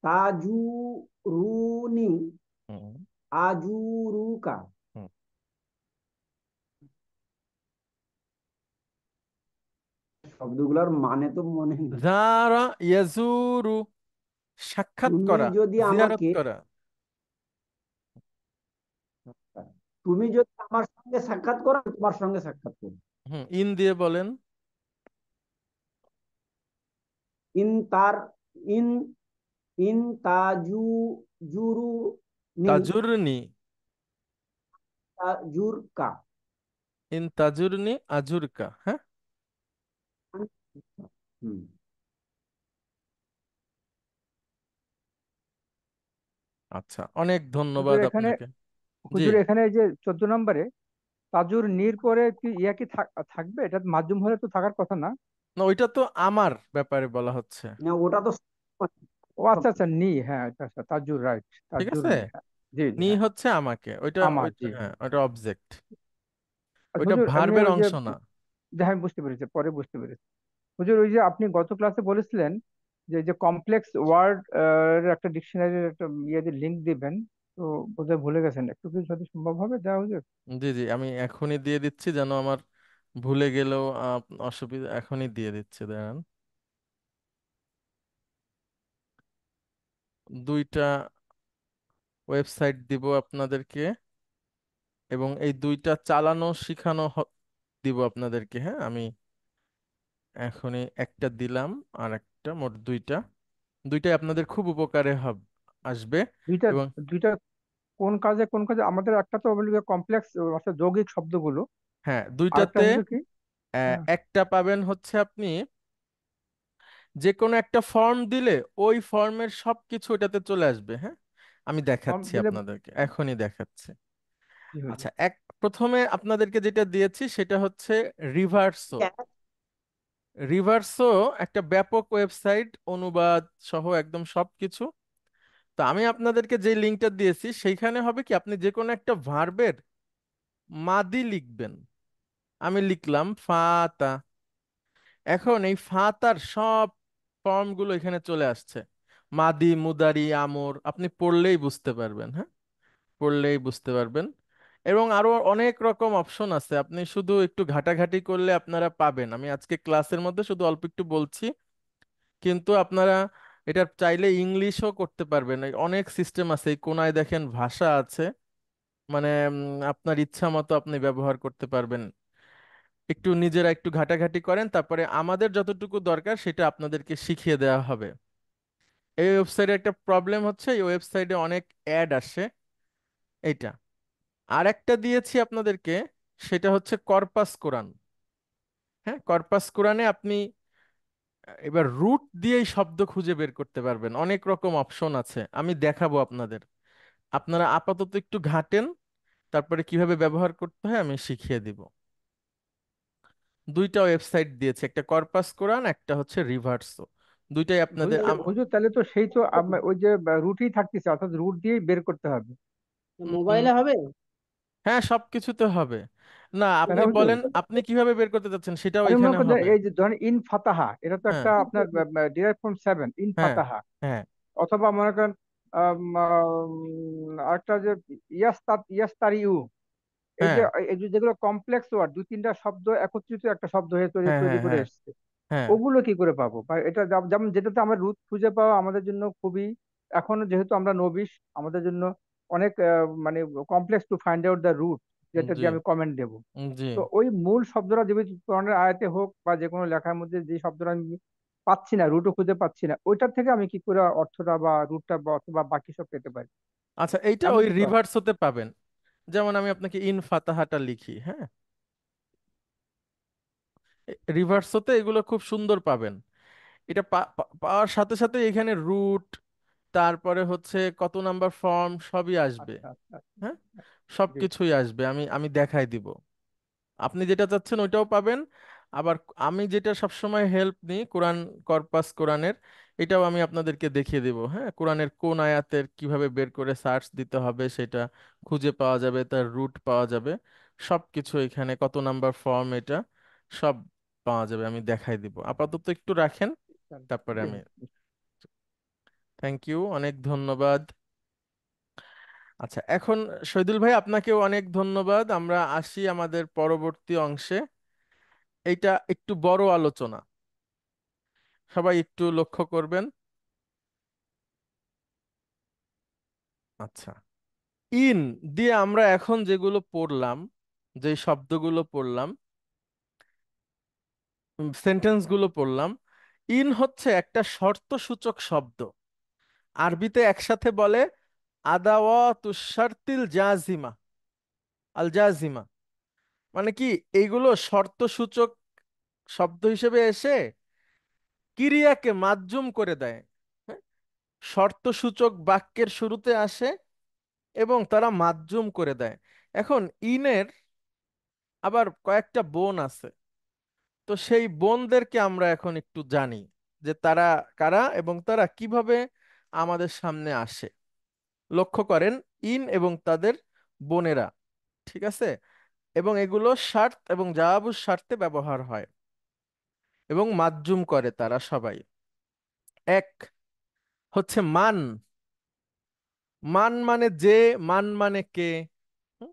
তাজুরুনি, হুম। আজুরুকা, হুম। শব্দগুলোর মানে তো মনে নেই। যারা ইয়াজুরু, সাক্ষাৎ তুমি করা, যদি জিয়ারত আমাকে, করা। তুমি যদি আমার সঙ্গে সাক্ষাৎ করো আমি তোমার সঙ্গে সাক্ষাৎ করো। হুম। ইন দিয়ে বলেন। ইন তার, ইন, ইন তাজু জুরু নি, তাজুরনি, তাজুরকা। ইন তাজুরনি আজুরকা, হ্যাঁ। হুম। আচ্ছা, অনেক হুজুর ধন্যবাদ এখানে, আপনাকে। জি। হুজুর এখানে এই যে 14 নম্বরে তাজুর নির পরে কি ইয়া কি থাকবে? এটা মাধ্যম হলে তো থাকার কথা না। না, ওইটা তো আমার ব্যাপারে বলা হচ্ছে। না ওটা তো ও আচ্ছা আচ্ছা, নি, হ্যাঁ আচ্ছা আচ্ছা, তাজুর, রাইট, ঠিক তাজুর আছে। নি, হ্যাঁ। জি জি, নি হ্যাঁ। হচ্ছে আমাকে, ওইটা আমার, ওইটা জি জি। হ্যাঁ, ওইটা অবজেক্ট, আর ওইটা হুজুর এমনি ভার্বের ওই যে, অংশ না। হ্যাঁ বুঝতে পেরেছি, পরে বুঝতে পেরেছি। হুজুর ওই যে আপনি গত ক্লাসে বলেছিলেন যে যে কমপ্লেক্স ওয়ার্ড একটা ডিকশনারির একটা ইয়ে লিংক দিবেন, তো বোধহয় ভুলে গেছেন, একটু কি যদি সম্ভব হবে দেওয়া হুজুর? জি জি, আমি এখনই দিয়ে দিচ্ছি, যেন আমার ভুলে গেলেও অসুবিধা, এখনই দিয়ে দিচ্ছি, দাঁড়ান। দুইটা ওয়েবসাইট দিব আপনাদেরকে, এবং এই দুইটা চালানো শিখানো দিব আপনাদেরকে, হ্যাঁ। আমি এখনই একটা দিলাম, আর একটা, মোট দুইটা, দুইটাই আপনাদের খুব উপকারে আসবে। দুইটা, এবং দুইটা কোন কাজে কোন কাজে? আমাদের একটা তো কমপ্লেক্স অর্থাৎ যৌগিক শব্দগুলো, হ্যাঁ, আরেকটা দুইটাতে হুজুর কি? হ্যাঁ, একটা পাবেন হচ্ছে আপনি যে কোনো একটা ফর্ম দিলে ওই ফর্মের সবকিছু ওটাতে চলে আসবে, হ্যাঁ। আমি ফর্ম দেখাচ্ছি দিলে, আপনাদেরকে, এখনই দেখাচ্ছি। জি হুজুর। আচ্ছা, প্রথমে আপনাদেরকে যেটা দিয়েছি সেটা হচ্ছে রিভার্সো। রিভার্সো একটা ব্যাপক ওয়েবসাইট, অনুবাদ সহ একদম সবকিছু। তো আমি আপনাদেরকে যে লিঙ্কটা দিয়েছি সেইখানে হবে কি, আপনি যে কোনো একটা ভার্বের মাদি লিখবেন, আমি লিখলাম ফাতা। এখন এই ফাতার সব ফর্ম গুলো এখানে চলে আসছে, মাদি, মুদারি, আমর। আপনি পড়লেই বুঝতে পারবেন, হ্যাঁ, পড়লেই বুঝতে পারবেন। এবং আরো অনেক রকম অপশন আছে, আপনি শুধু একটু ঘাটাঘাটি করলে আপনারা পাবেন। আমি আজকে ক্লাসের মধ্যে শুধু অল্প একটু বলছি, কিন্তু আপনারা এটা চাইলে ইংলিশও করতে পারবেন। এই অনেক সিস্টেম আছে, এই কোনায় দেখেন ভাষা আছে, মানে আপনার ইচ্ছা মতো আপনি ব্যবহার করতে পারবেন। একটু নিজেরা একটু ঘাটাঘাটি করেন, তারপরে আমাদের যতটুকু দরকার সেটা আপনাদেরকে শিখিয়ে দেওয়া হবে। এই ওয়েবসাইটে একটা প্রবলেম হচ্ছে, এই ওয়েবসাইটে অনেক অ্যাড আসে, এইটা। আর একটা দিয়েছি আপনাদেরকে, সেটা হচ্ছে কর্পাস কোরান। হ্যাঁ, কর্পাস কোরানে আপনি এবার রুট দিয়েই শব্দ খুঁজে বের করতে পারবেন। অনেক রকম অপশন আছে, আমি দেখাবো আপনাদের। আপনারা আপাতত একটু ঘাটেন, তারপরে কিভাবে ব্যবহার করতে হয় আমি শিখিয়ে দিব। দুইটা ওয়েবসাইট দিয়েছে, একটা কর্পাস কোরান, একটা হচ্ছে রিভার্সো। দুইটাই আপনাদের হুজুর তাহলে তো সেই তো ওই যে রুটই থাকতেছে, অর্থাৎ রুট দিয়েই বের করতে হবে, উম, মোবাইলে হবে? হ্যাঁ, সবকিছুতে হবে। না, তাই আপনি না হুজুর? বলেন আপনি কিভাবে বের করতে চাচ্ছেন, সেটাও আমি মনে এখানে করি যে হবে। এই যে ধরেন ইন ফাতাহা, এটা তো হ্যাঁ, একটা আপনার ডিরাইভ ফ্রম সেভেন, ইন হ্যাঁ, ফাতাহা। হ্যাঁ, অথবা মনে করেন আরেকটা যে ইয়াস্তারিউ, এই যে হ্যাঁ, যেগুলো কমপ্লেক্স ওয়ার্ড, দুই তিনটা শব্দ একত্রিত একটা শব্দ হয়ে তৈরি হ্যাঁ, তৈরি হ্যাঁ, করে হ্যাঁ, এসছে, হ্যাঁ। ওগুলো কি করে পাবো? বা এটা যেমন যেটাতে আমার রুট খুঁজে পাওয়া আমাদের জন্য খুবই, এখনো যেহেতু আমরা নবিশ, আমাদের জন্য অনেক মানে complex to find out the route, যেটা জি, দিয়ে আমি কমেন্ট দেবো। জি। তো ওই মূল শব্দটা যদি কোরআনের আয়াতে হোক বা যে কোনো লেখার মধ্যে যে শব্দটা আমি পাচ্ছি না, রুটও খুঁজে পাচ্ছি না, ওইটার থেকে আমি কি করে অর্থটা বা রুটটা বা অথবা বাকি সব পেতে পারি? আচ্ছা, এইটা এমন ওই কিছু আছে? রিভার্স হতে পাবেন। যেমন আমি আপনাকে ইন ফাতাহাটা লিখি, হ্যাঁ, রিভার্স হতে এগুলো খুব সুন্দর পাবেন। এটা পাওয়ার সাথে সাথে এখানে রুট, তারপরে হচ্ছে কত নাম্বার ফর্ম, সবই আসবে। আচ্ছা আচ্ছা আচ্ছা। হ্যাঁ, জি। সবকিছুই আসবে, আমি আমি দেখাই দিব। আপনি যেটা চাচ্ছেন ওইটাও পাবেন। আবার আমি যেটা সবসময় হেল্প নিই কোরআন, কর্পাস কোরআনের, এটাও আমি আপনাদেরকে দেখিয়ে দেব। হ্যাঁ, কোরআনের কোন আয়াতের কিভাবে বের করে সার্চ দিতে হবে সেটা খুঁজে পাওয়া যাবে, তার রুট পাওয়া যাবে, সবকিছু এখানে কত নাম্বার ফর্ম, এটা সব পাওয়া যাবে, আমি দেখাই দিব। আপাতত একটু রাখেন, তারপরে জি। আমি। থ্যাংক ইউ, অনেক ধন্যবাদ। আচ্ছা, এখন শহীদুল ভাই আপনাকেও অনেক ধন্যবাদ। আমরা আসি আমাদের পরবর্তী অংশে। এইটা একটু বড় আলোচনা, সবাই একটু লক্ষ্য করবেন। আচ্ছা, ইন দিয়ে আমরা এখন যেগুলো পড়লাম, যে শব্দগুলো পড়লাম, সেন্টেন্স গুলো পড়লাম, ইন হচ্ছে একটা শর্তসূচক শব্দ। আরবিতে একসাথে বলে আদাওয়াতু শারতিল জাজিমা, আল জাজিমা। মানে কি, এইগুলো শর্তসূচক শব্দ হিসেবে এসে ক্রিয়াকে মাধ্যম করে দেয়। হ্যাঁ, শর্তসূচক বাক্যের শুরুতে আসে এবং তারা মাধ্যম করে দেয়। এখন ইনের আবার কয়েকটা বোন আছে, তো সেই বোনদেরকে আমরা এখন একটু জানি যে তারা কারা এবং তারা কিভাবে আমাদের সামনে আসে। লক্ষ্য করেন, ইন এবং তাদের বোনেরা, ঠিক আছে, এবং এগুলো শার্ত এবং জাওয়াবুর স্বার্থে ব্যবহার হয় এবং মাধ্যম করে তারা সবাই। এক হচ্ছে মান। মান মানে যে, মান মানে কে। হুম?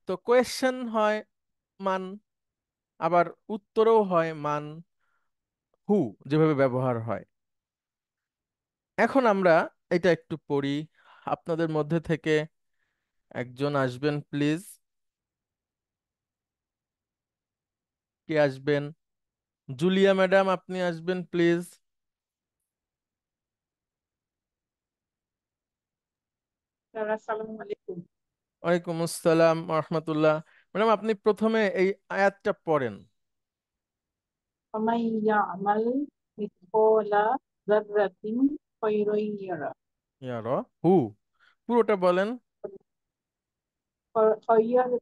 তো কোয়েশ্চেন হয় মান, আবার উত্তরও হয় মান, হু যেভাবে ব্যবহার হয়। এখন আমরা এটা একটু পড়ি। আপনাদের মধ্যে থেকে একজন আসবেন প্লিজ। কে আসবেন? জুলিয়া ম্যাডাম, আপনি আসবেন প্লিজ। স্যার, আসসালামু আলাইকুম। ওয়ালাইকুম আসসালাম রহমতুল্লাহ। ম্যাডাম, আপনি প্রথমে এই আয়াতটা পড়েন। ফামান ইয়ামাল মিসকালা যাররাতিন খায়রান ইয়ারা। ইয়ার হু, পুরোটা বলেন। খায়রান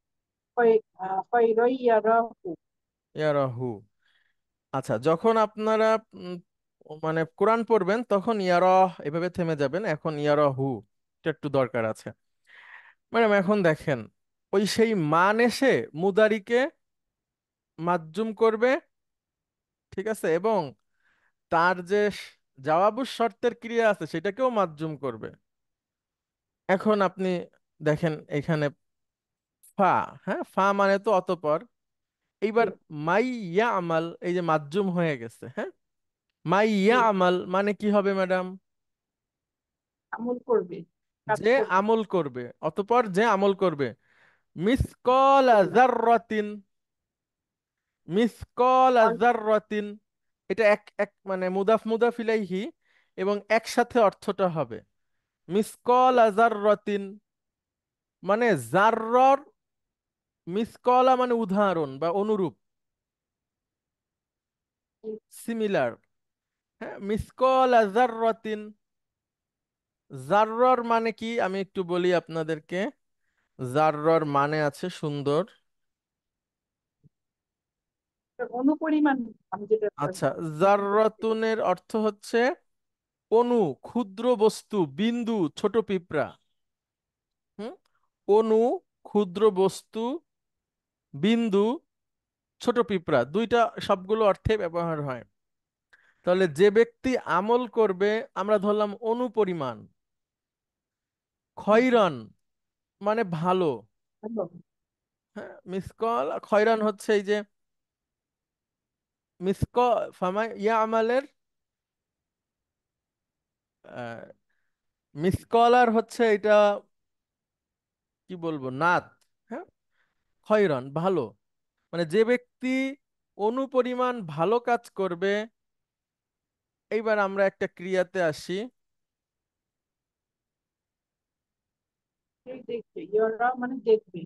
খায়রান ইয়ারাহু। ইয়ার হু। আচ্ছা, যখন আপনারা উম, মানে কোরআন পড়বেন তখন ইয়ারহ এভাবে থেমে যাবেন, এখন ইয়ারহু এটা একটু দরকার আছে। ম্যাডাম এখন দেখেন, ওই সেই মান এসে মুদারিকে মাজজুম করবে, ঠিক আছে, এবং তার যে জাওয়াবুশ শর্তের ক্রিয়া আছে সেটাকেও মাজজুম করবে। এখন আপনি দেখেন এখানে ফা, হ্যাঁ, ফা মানে তো অতঃপর। এইবার মাই ইয়া আমাল, এই যে মাজজুম হয়ে গেছে, হ্যাঁ, মাই ইয়া আমাল মানে কি হবে ম্যাডাম? আমল করবে, কাজ যে করবে। আমল করবে, অতঃপর যে আমল করবে। মিসকল জাররাতিন, মিসকল জাররাতিন, এটা এক এক মানে মুদাফ মুদাফ ইলাইহি, এবং একসাথে অর্থটা হবে মিসকল জাররাতিন, মানে জাররর, মিসকলা মানে উদাহরণ বা অনুরূপ, সিমিলার। হ্যাঁ, মিসকল জাররাতিন, জাররর মানে কি আমি একটু বলি আপনাদেরকে। জাররর মানে আছে সুন্দর। অনুপরিমাণ, আমি যেটা আচ্ছা, জাররাতুনের অর্থ হচ্ছে অণু, ক্ষুদ্র বস্তু, বিন্দু, ছোট পিঁপড়া। হুম, অণু, ক্ষুদ্র বস্তু, বিন্দু, ছোট পিঁপড়া, দুইটা সবগুলো অর্থে ব্যবহার হয়। তাহলে যে ব্যক্তি আমল করবে, আমরা ধরলাম অনুপরিমাণ। খয়রান মানে ভালো। ভালো। হ্যাঁ, মিসকল খয়রান হচ্ছে এই যে মিসকল ফামা ইয়া আমালের মিসকলার হচ্ছে এটা, কি বলবো, নাত। হ্যাঁ, খয়রান ভালো, মানে যে ব্যক্তি অনুপরিমাণ ভালো কাজ করবে। এইবার আমরা একটা ক্রিয়াতে আসি। সে দেখবে, ইয়ারা মানে দেখবে,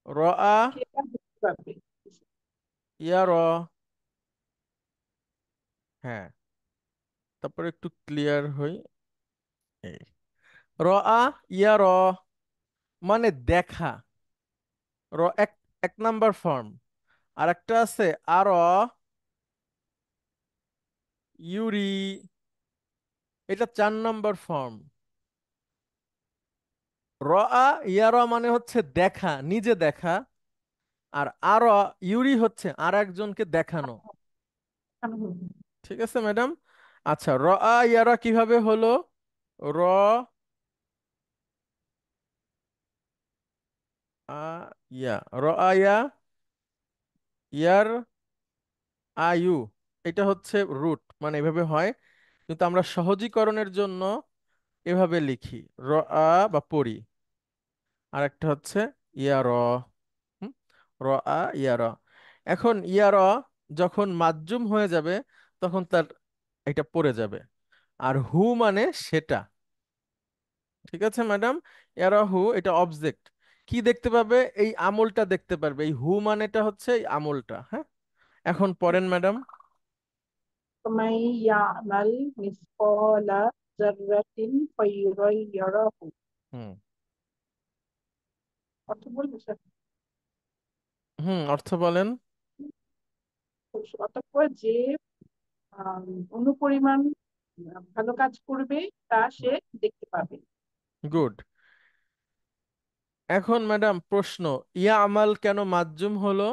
রআ সেটা দেখতে পাবে। ইয়ার, হ্যাঁ, তারপর একটু ক্লিয়ার হই। এই রআ ইয়ার মানে দেখা, এক এক নাম্বার ফর্ম। আর একটা আছে আর ইউরি, এটা 4 নম্বর ফর্ম। রআ ইয়ার মানে হচ্ছে দেখা, নিজে দেখা। আর ইউরি হচ্ছে আর একজনকে দেখানো। ঠিক আছে ম্যাডাম? আচ্ছা, রআ ইয়ারা কিভাবে হলো? র আ ইয়া, রআ ইয়া ইয়ার আয়ু, এটা হচ্ছে রুট, মানে এভাবে হয়, কিন্তু আমরা সহজীকরণের জন্য এভাবে লিখি রআ বা পড়ি। আর একটা হচ্ছে ইয়ার, হুম, রআ ইয়ার। এখন ইয়ার যখন মাজজুম হয়ে যাবে তখন তার এটা পড়ে যাবে। আর হু মানে সেটা। ঠিক আছে ম্যাডাম? ইয়ারাহু এটা অবজেক্ট, কি দেখতে পাবে? এই আমলটা দেখতে পারবে। এই হু মানেটা হচ্ছে এই আমলটা। হ্যাঁ, এখন পড়েন ম্যাডাম। فمن يعمل مثقال ذرة خيرا يره। হুম, অর্থ বলবো স্যার? হুম, অর্থ বলেন। অতঃপর যে আম, অনুপরিমাণ ভালো কাজ করবে তা সে দেখতে পাবে। গুড। এখন ম্যাডাম প্রশ্ন, ইয়া আমাল কেন মাজজুম হলো?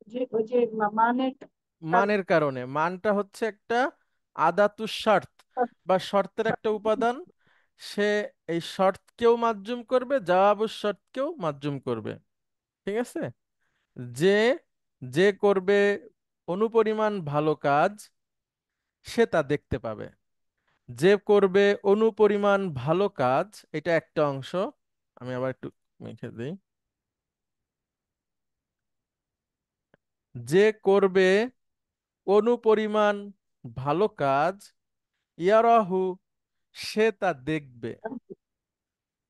যে ওই যে মানের কাজ। মানের কারণে। মানটা হচ্ছে একটা আদাতুস শর্ত বা শর্তের একটা উপাদান। সে এই শর্তকেও মাজজুম করবে, জাওয়াবুস শর্তকেও মাজজুম করবে। ঠিক আছে? যে যে করবে অনুপরিমাণ ভালো কাজ, সে তা দেখতে পাবে। যে করবে অনুপরিমাণ ভালো কাজ, এটা একটা অংশ। আমি আবার একটু লিখে দিই। যে করবে অনুপরিমাণ ভালো কাজ, ইয়ারাহু, সে তা দেখবে।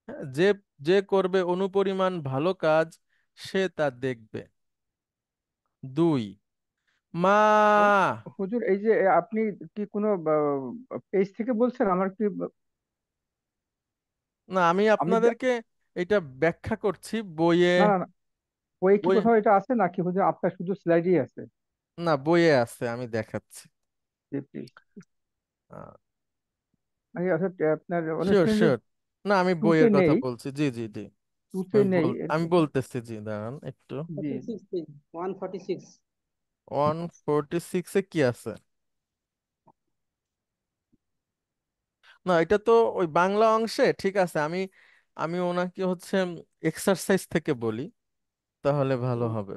হ্যাঁ, যে যে করবে অনুপরিমাণ ভালো কাজ, সে তা দেখবে। 2, মা, হুজুর এই যে আপনি কি কোনো পেজ থেকে বলছেন? আমার কি না, আমি আমি যা- আপনাদেরকে এটা ব্যাখ্যা করছি বইয়ে। না না না, বইয়ে কি বই, কোথাও এটা আছে নাকি হুজুর? আপনার শুধু স্লাইডই আছে? না, বইয়ে আছে, আমি দেখাচ্ছি। জি প্লিজ। আমি আসলে আপনার শিওর অনুষ্ঠানে শিওর, না, আমি বইয়ের শুরুতে কথা নেই। বলছি। জি জি জি। টুতে নেই আমি এরকম। বলতেছি, জি দাঁড়ান একটু। জি 46 পেজ, 146। 146-এ কি আছে? না, এটা তো ওই বাংলা অংশে ঠিক আছে। আমি আমি ওনাকে হচ্ছে এক্সারসাইজ থেকে বলি, তাহলে ভালো হবে।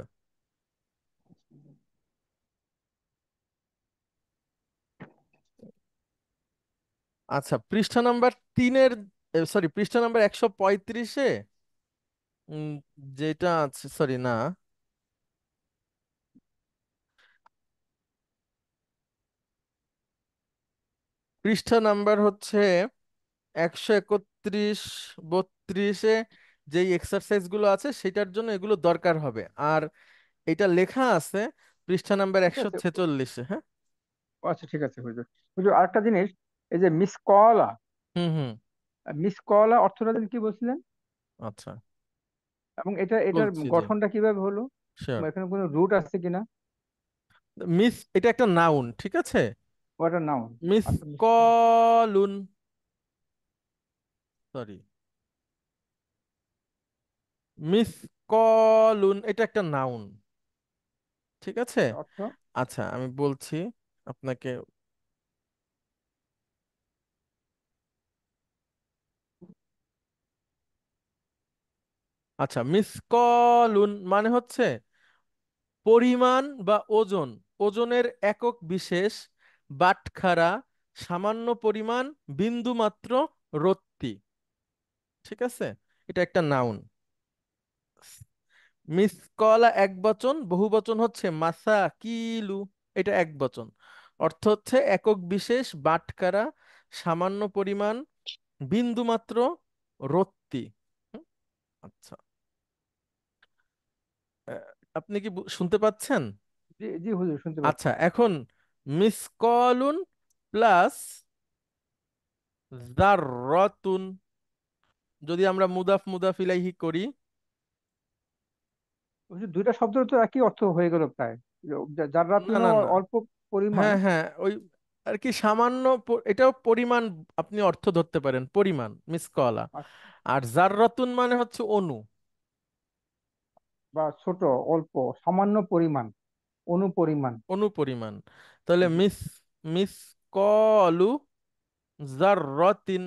আচ্ছা, পৃষ্ঠা নাম্বার 3-এর, সরি, পৃষ্ঠা নাম্বার 135-এ উম, যেটা আছে, সরি না, পৃষ্ঠা নাম্বার হচ্ছে 131-32-এ যেই এক্সারসাইজ গুলো আছে সেটার জন্য এগুলো দরকার হবে। আর এটা লেখা আছে পৃষ্ঠা নাম্বার ঠিক একশো আছে। ছেচল্লিশে হ্যাঁ। আচ্ছা ঠিক আছে হুজুর। হুজুর আরেকটা জিনিস, এই যে মিস কলা, হুম হুম। মিস কলা অর্থটা যেন কি বলছিলেন? আচ্ছা, এবং এটার বলছি যে, গঠনটা কিভাবে হলো? শিওর। এখানে কোনো রুট আছে কিনা? মিস, এটা একটা নাউন, ঠিক আছে। ওটা নাউন। মিস আচ্ছা মিস কলা। কলুন, সরি, মিস কলুন এটা একটা নাউন, ঠিক আছে। অর্থ? আচ্ছা, আমি বলছি আপনাকে। আচ্ছা, মিসকলুন মানে হচ্ছে পরিমাণ বা ওজন, ওজনের একক বিশেষ, বাটখারা, সামান্য পরিমাণ, বিন্দু মাত্র, রত্তি, ঠিক আছে। এটা একটা নাউন। মিসকলা এক বচন, বহু বচন হচ্ছে মাসা কিলু, এটা এক বচন। অর্থ হচ্ছে একক বিশেষ, বাটখারা, সামান্য পরিমাণ, বিন্দু মাত্র, রত্তি। হুম, আচ্ছা, আহ, আপনি কি শুনতে পাচ্ছেন? জি জি হুজুর শুনতে আচ্ছা, পাচ্ছি। এখন মিসকলুন প্লাস জাররাতুন, যদি আমরা মুদাফ মুদাফ ইলাইহি করি। হুজুর দুইটা শব্দ তো একই অর্থ হয়ে গেল প্রায়। যার না রাতুনও না না, অল্প পরিমাণ। হ্যাঁ হ্যাঁ, ওই আর কি সামান্য এটাও পরিমাণ, আপনি অর্থ ধরতে পারেন পরিমাণ, মিসকলা। আচ্ছা, আর জাররাতুন মানে হচ্ছে অণু, বা ছোট, অল্প, সামান্য পরিমাণ, অনুপরিমাণ। অণু পরিমাণ। তাহলে জি মিসকলু জাররাতিন,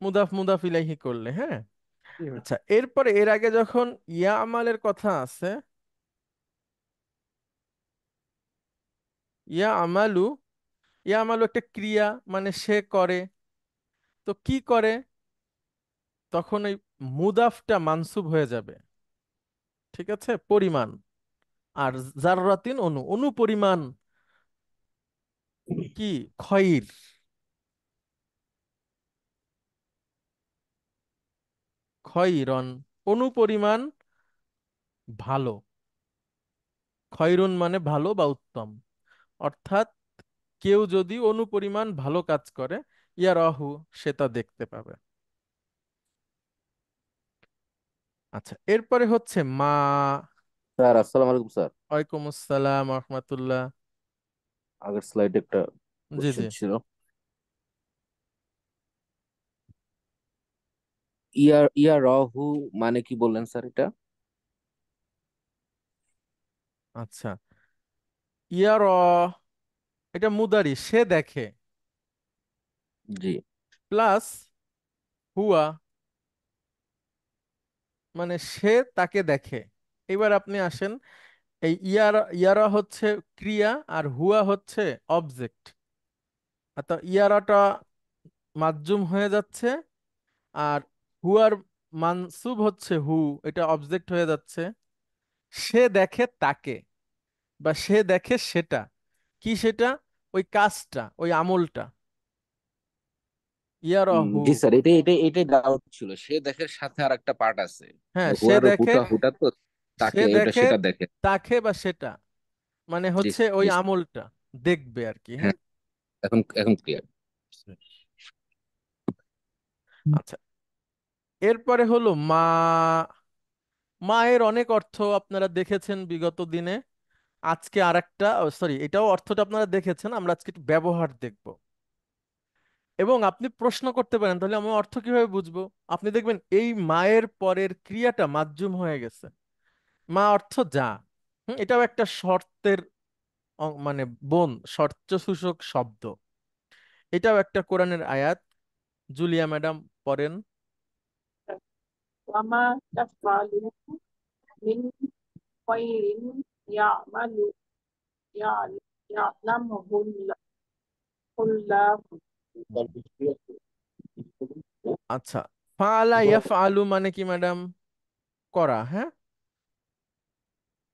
মুদাফ মুদাফ ইলাইহি করলে, হ্যাঁ। জি হুজুর। আচ্ছা, এরপরে এর আগে যখন ইয়া আমালের কথা আছে, ইয়া আমালু, ইয়া আমালু একটা ক্রিয়া, মানে সে করে। তো কি করে? তখন এই মুদাফটা মানসুব হয়ে যাবে, ঠিক আছে, পরিমাণ। আর জাররাতিন অনু, অনু পরিমাণ কি? খয়র, খয়রন, অনু পরিমাণ ভালো। খয়রুন মানে ভালো বা উত্তম। অর্থাৎ কেউ যদি অনু পরিমাণ ভালো কাজ করে, ইয়ারাহু, সে তা দেখতে পাবে। আচ্ছা, এরপরে হচ্ছে মা। স্যার আসসালামু আলাইকুম স্যার। ওয়ালাইকুম আসসালাম রহমতুল্লাহ। আগের স্লাইডে একটা জি জি। কোশ্চেন ছিল। ইয়া রাহু মানে কি বললেন স্যার এটা? আচ্ছা, ইয়ার, এটা মুদারি, সে দেখে, জি। প্লাস হুয়া মানে সে তাকে দেখে। এবার আপনি আসেন, এই ইয়ারা, ইয়ারা হচ্ছে ক্রিয়া আর হুয়া হচ্ছে অবজেক্ট। অর্থাৎ ইয়ারাটা মাজজুম হয়ে যাচ্ছে, আর হুয়ার মানসুব হচ্ছে হু, এটা অবজেক্ট হয়ে যাচ্ছে। সে দেখে তাকে, বা সে দেখে সেটা, কি সেটা? ওই কাজটা, ওই আমলটা, ইয়ারাহু। জি স্যার, এটাই ডাউট ছিল, সে দেখের সাথে আর একটা পার্ট আছে। হ্যাঁ, সে হুয়ার দেখে, হুটা হুটা তো সে তাকে ওটা দেখে সেটা দেখে। তাকে বা সেটা, মানে জি হচ্ছে ওই জি স্যার। আমলটা দেখবে আর কি, হ্যাঁ। হ্যাঁ, এখন এখন ক্লিয়ার। আচ্ছা, এরপরে হলো মা। মায়ের অনেক অর্থ আপনারা দেখেছেন বিগত দিনে। আজকে আরেকটা, সরি, এটাও অর্থটা আপনারা দেখেছেন, আমরা আজকে একটু ব্যবহার দেখব। এবং আপনি প্রশ্ন করতে পারেন তাহলে আমি অর্থ কিভাবে বুঝবো? আপনি দেখবেন এই মায়ের পরের ক্রিয়াটা মাজ্জুম হয়ে গেছে। মা অর্থ যা। এটাও একটা শর্তের মানে শর্ত সূচক শব্দ। এটাও একটা কোরআনের আয়াত। জুলিয়া ম্যাডাম পড়েন। ওয়ামা তাফআলু মিন খায়রিন ইয়ামালু ইয়ালামুহুল্লাহু। আচ্ছা, ফাআলা ইয়াফআলু মানে কি ম্যাডাম? করা, হ্যাঁ।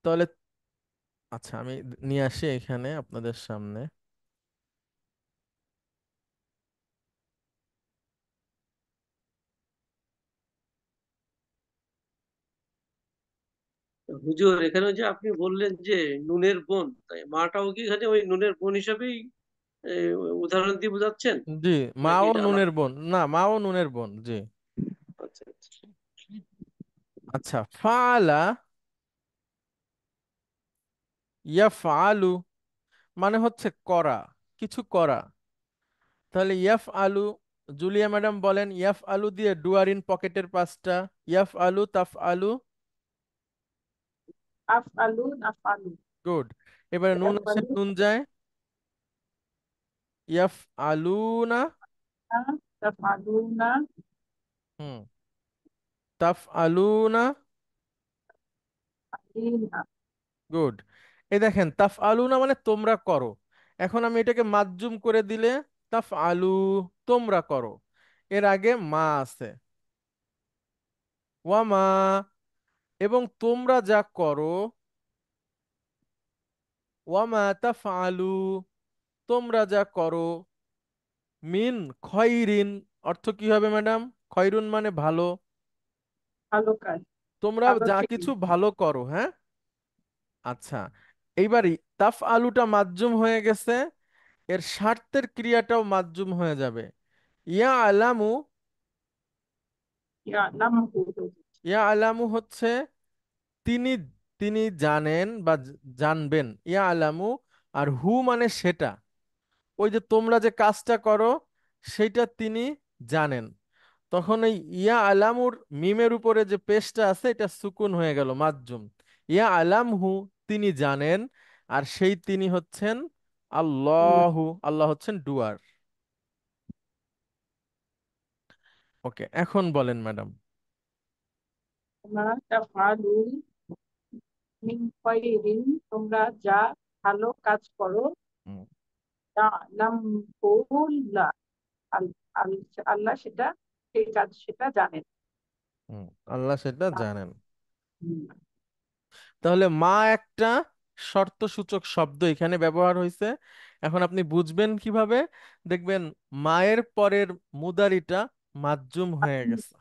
তাহলে আচ্ছা, আমি নিয়ে আসি এখানে আপনাদের সামনে। হুজুর, এখানে যে আপনি বললেন যে নুনের বোন, তাই মাটাও কি এখানে ওই নুনের বোন হিসাবেই এ, উদাহরণ দিয়ে বোঝাচ্ছেন, জি, নাকি মাও এটা নুনের আলাদা? বোন, না মাও নুনের বোন, জি। আচ্ছা আচ্ছা। আচ্ছা, ফাআলা ইয়াফআলু মানে হচ্ছে করা, কিছু করা। তাহলে ইয়াফ আলু, জুলিয়া ম্যাডাম বলেন ইয়াফ আলু দিয়ে ডুয়ার ইন পকেটের পাঁচটা। ইয়াফ আলু, তাফ আলু। আফআলু নাফআলু। গুড। এবারে নুন আসে, ইয়াফআলু নুন যায়। ইয়াফ আলু না। না, তাফআলুনা হুম, তাফ আলু না। আলিনা। গুড। এই দেখেন তাফ আলু না মানে তোমরা করো। এখন আমি এটাকে মাজ্জুম করে দিলে তাফ আলু, তোমরা করো। এর আগে মা আছে, ওয়া মা, এবং তোমরা যা করো, ওয়া মা তাফ আলু, তোমরা যা করো, মিন খয়রিন অর্থ কি হবে ম্যাডাম? খয়রুন মানে ভালো। ভালো কাজ, তোমরা ভালো যা থেকে। কিছু ভালো করো, হ্যাঁ। আচ্ছা, এইবার তাফ আলুটা মাজ্জুম হয়ে গেছে, এর স্বার্থের ক্রিয়াটাও মাজ্জুম হয়ে যাবে। ইয়া আলামু, ইয়ালামহু। ইয়া আলামু হচ্ছে তিনি, তিনি জানেন বা জানবেন, ইয়া আলামু। আর হু মানে সেটা, ওই যে তোমরা যে কাজটা করো সেইটা তিনি জানেন। তখন এই ইয়া আলামুর মিমের উপরে যে পেশটা আছে এটা সুকুন হয়ে গেল, মাজ্জুম। ইয়া আলামহু, তিনি জানেন। আর সেই তিনি হচ্ছেন আল্লাহু, আল্লাহ হচ্ছেন ডুয়ার। ওকে, এখন বলেন ম্যাডাম। ওয়ামা তাফআলু মিন খায়রিন, তোমরা যা ভালো কাজ করো, ইয়ালামহুল্লাহ, আল্লাহ সেটা, সেই কাজ সেটা জানেন। আল্লাহ সেটা জানেন। হুম। তাহলে মা একটা শর্তসূচক শব্দ এখানে ব্যবহার হয়েছে। এখন আপনি বুঝবেন কিভাবে? দেখবেন মায়ের পরের মুদারিটা মাজ্জুম হয়ে গেছে।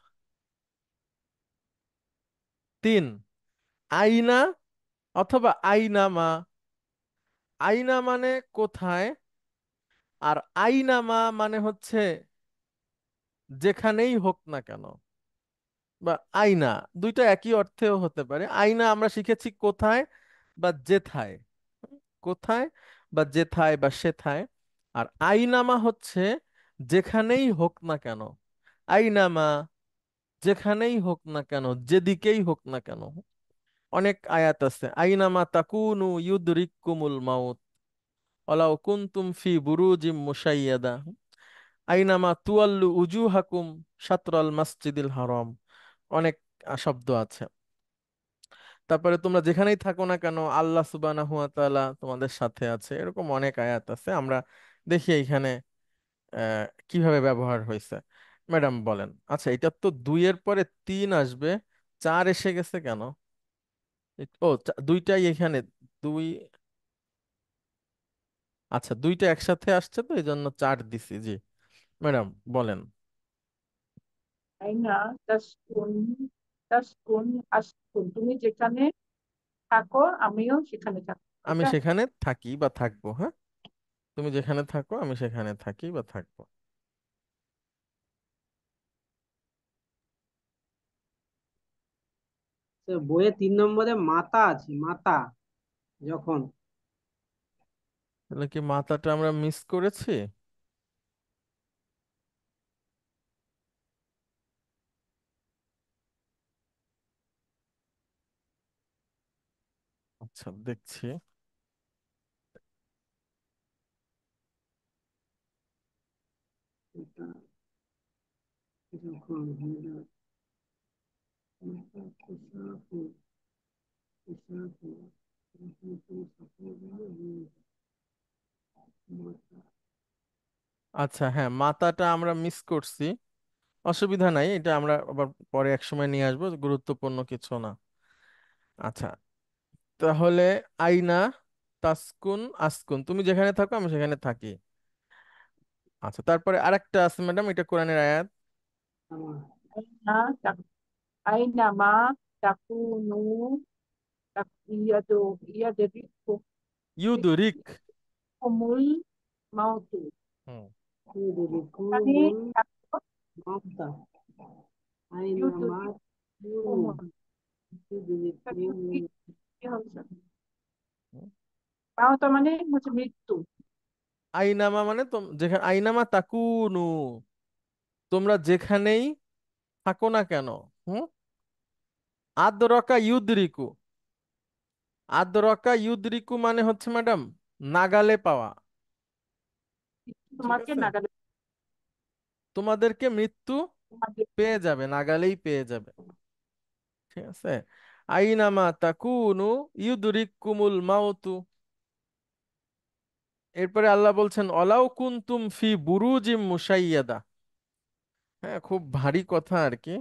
3, আইনা অথবা আইনা মা। আইনা মানে কোথায়, আর আইনা মা মানে হচ্ছে যেখানেই হোক না কেন, বা আইনা, দুইটা একই অর্থেও হতে পারে। আইনা আমরা শিখেছি কোথায় বা যেথায়, কোথায় বা যেথায় বা সেথায়। আর আইনামা হচ্ছে যেখানেই হোক না কেন। আইনামা, যেখানেই হোক না কেন, যেদিকেই হোক না কেন। অনেক আয়াত আছে, আইনামা তাকুনু ইউদরিকুমুল মাউত ওয়ালাউ কুনতুম ফি বুরুজিম মুশাইয়াদা, আইনামা তুয়াল্লু উজুহাকুম শাতরাল মাসজিদিল হারাম। অনেক শব্দ আছে। তারপরে তোমরা যেখানেই থাকো না কেন আল্লাহ সুবহানাহু ওয়া তাআলা তোমাদের সাথে আছে, এরকম অনেক আয়াত আছে। আমরা দেখি এইখানে কিভাবে ব্যবহার হয়েছে। ম্যাডাম বলেন। আচ্ছা, এটা তো 2-এর পরে 3 আসবে, 4 এসে গেছে কেন? ও, দুইটাই এখানে, দুই। আচ্ছা, দুইটা একসাথে আসছে তো এই জন্য 4 দিছি, জি। ম্যাডাম বলেন। আইনা তাসকুন, তাসকুন আসকুন, তুমি যেখানে থাকো আমিও সেখানে থাকবো, আমি এটা। সেখানে থাকি বা থাকবো, হ্যাঁ। তুমি যেখানে থাকো আমি সেখানে থাকি বা থাকবো। তো বইয়ে 3 নম্বরে মাতা আছে, মাতা যখন। তাহলে কি মাথাটা আমরা মিস করেছি? আচ্ছা, দেখছি। এটা যখন হিন্দু কুসাফু কুসাফু আচ্ছা, হ্যাঁ, মাতাটা আমরা মিস করছি, অসুবিধা নাই, এটা আমরা আবার পরে এক সময় নিয়ে আসবো, গুরুত্বপূর্ণ কিছু না। আচ্ছা, তাহলে আইনা তাসকুন আসকুন, তুমি যেখানে থাকো আমি সেখানে থাকি। আচ্ছা, তারপরে আরেকটা আছে ম্যাডাম, এটা কোরআনের আয়াত। আইনা তাক- আইনা মা তাকুনু ইয়াদু ইয়াদরিকুমুল ইউদুরিক। মাউতু। হুম। এখানে ইউদরিকুমুল দেখো, মাউতা আইনামা ইউনু ইউদরিকুমুল ইউদরিকুমুল কি হবে? হুম। মাউতা মানে হচ্ছে মৃত্যু। আইনামা মানে যেখানে, আইনামা তাকুনু, তোমরা যেখানেই থাকো না কেন। হুম। আদরকা ইউদরিকু, আদরকা ইউদরিকু মানে হচ্ছে ম্যাডাম নাগালে পাওয়া। ঠিক তোমাকে আছে, নাগালে তোমাদেরকে মৃত্যু তোমাদের পেয়ে যাবে, নাগালেই পেয়ে যাবে। ঠিক আছে, আইনামা তাকুনু ইউদরিকুমুল মাউতু। এরপরে আল্লাহ বলছেন অলাউ কুনতুম ফি বুরুজিম মুশাইয়াদা। হ্যাঁ, খুব ভারী কথা আর কি।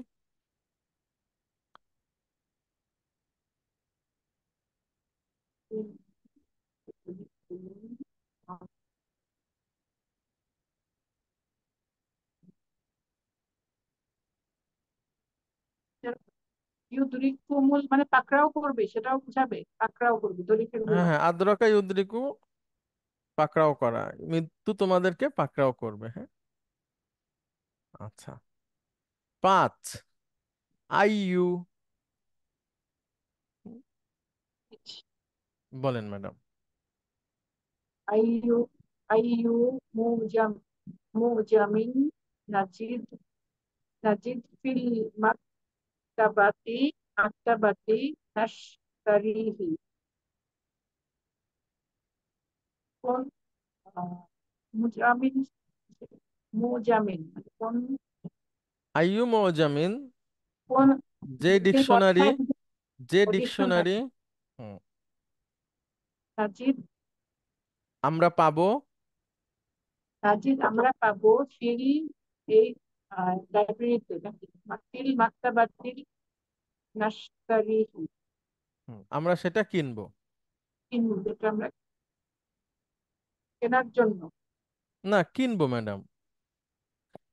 ইউদরিকুমুল মানে পাকড়াও করবে, সেটাও বুঝাবে, পাকড়াও করবে দরিকের হ্যাঁ গুণা। হ্যাঁ, আদ্রাকা ইউদরিকু, পাকড়াও করা, মৃত্যু তোমাদেরকে পাকড়াও করবে। হ্যাঁ। আচ্ছা, 5 আইইউ, বলেন ম্যাডাম। আইয়ু আইয়ু মুজাম মুজামিন নাজিদ নাজিদ ফিল মাকতাবাতি মাকতাবাতি নাশতারিহি। কোন মুজামিন মুজামিন মানে কোন আইইউ মুজামিন, কোন যে সেই ডিকশনারি, বর্ণনায় যে ডিকশনারি ডিকশনারি নাজিদ আমরা পাবো নাজিদ আমরা পাবো ফিল এই লাইব্রেরিতে নাকি ফিল মাকতাবাতিল নাশতারিহি। আমরা সেটা কিনবো। যেটা আমরা কেনার জন্য, না, কিনবো ম্যাডাম।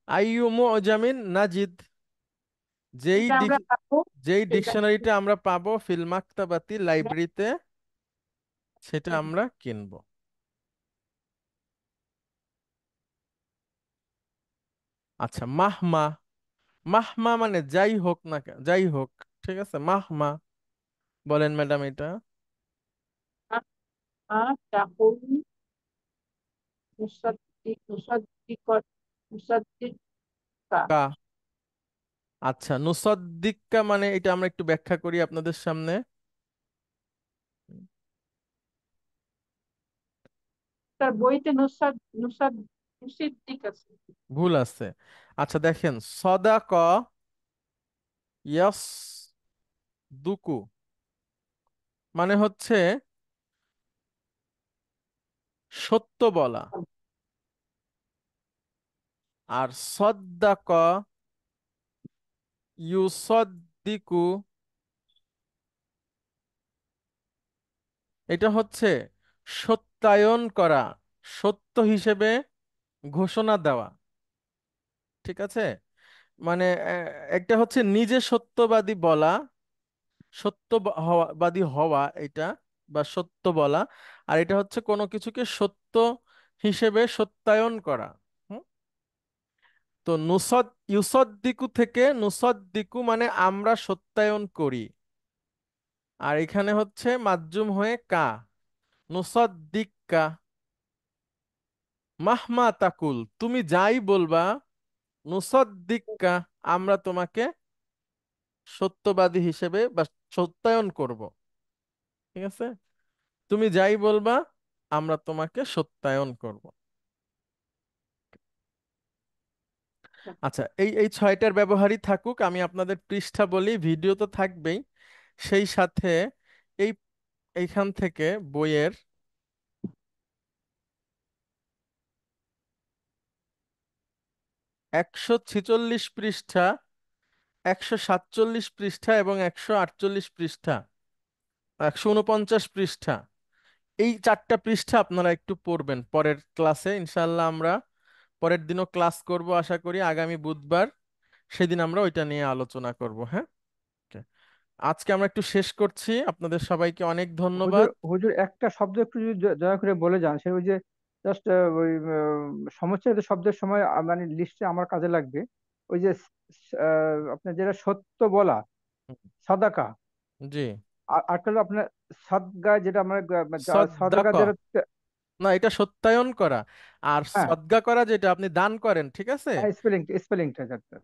আইইউ মুজামিন নাজিদ, যেই যেটা আমরা ডিক- পাবো যেই সেটা ডিকশনারিটা আমরা পাবো ফিল মাকতাবাতি লাইব্রেরিতে, সেটা আমরা কিনবো। আচ্ছা, মাহমা, মাহমা মানে যাই হোক না যাই হোক। ঠিক আছে, মাহমা, বলেন ম্যাডাম এটা। তাহুল মুসাদ্দিক মুসাদ্দিকত মুসাদ্দিকা। কা, আচ্ছা, নুসদ্দিক্কা মানে এটা আমরা একটু ব্যাখ্যা করি আপনাদের সামনে। তার বইতে নুসাদ মুসিদ্দিক আছে। ভুল আছে। আচ্ছা, দেখেন, সদাক ইয়াস দুকু মানে হচ্ছে সত্য বলা, আর সদ্দাক ইউসদ্দিকু এটা হচ্ছে সত্যায়ন করা, সত্য হিসেবে ঘোষণা দেওয়া। ঠিক আছে, মানে একটা হচ্ছে নিজে সত্যবাদী বলা, সত্যবাদী হওয়া এটা, বা সত্য বলা। আর এটা হচ্ছে কোনো কিছুকে সত্য হিসেবে সত্যায়ন করা। হুম? তো ইউসদ্দিকু থেকে নুসদ্দিকু মানে আমরা সত্যায়ন করি, আর এখানে হচ্ছে মাজ্জুম হয়ে কা, নুসদ্দিক্কা। মাহমা তাকুল, তুমি যাই বলবা, নুসদ্দিক্কা, আমরা তোমাকে সত্যবাদী হিসেবে বা সত্যায়ন করব। ঠিক আছে। তুমি যাই বলবা আমরা তোমাকে সত্যায়ন করব। আচ্ছা, এই এই ছয়টার ব্যবহারই থাকুক। আমি আপনাদের পৃষ্ঠা বলি, ভিডিও তো থাকবেই, সেই সাথে এই এইখান থেকে বইয়ের 146 পৃষ্ঠা, 147 পৃষ্ঠা এবং 148 পৃষ্ঠা, 149 পৃষ্ঠা, এই চারটা পৃষ্ঠা আপনারা একটু পড়বেন পরের ক্লাসে। ইনশাল্লাহ আমরা পরের দিনও ক্লাস করব আশা করি, আগামী বুধবার, সেদিন আমরা ওইটা নিয়ে আলোচনা করব। হ্যাঁ, Okay. আজকে আমরা একটু শেষ করছি। আপনাদের সবাইকে অনেক হুজুর ধন্যবাদ। হুজুর একটা শব্দ একটু যদি দয়া করে বলে যান, সে ওই যে জাস্ট ওই সমচ্ছেদ শব্দের সময় মানে লিস্টে আমার কাজে লাগবে। ওই যে আপনার যেটা সত্য বলা, সাদাকা, জি। আর হলো আপনার সাদগা, যেটা আমরা সাদাকা সদ্দাক, যেটা, না এটা সত্যায়ন করা, আর হ্যাঁ সদ্গা করা যেটা আপনি দান করেন, ঠিক আছে। হ্যাঁ, স্পেলিংটা যাতে।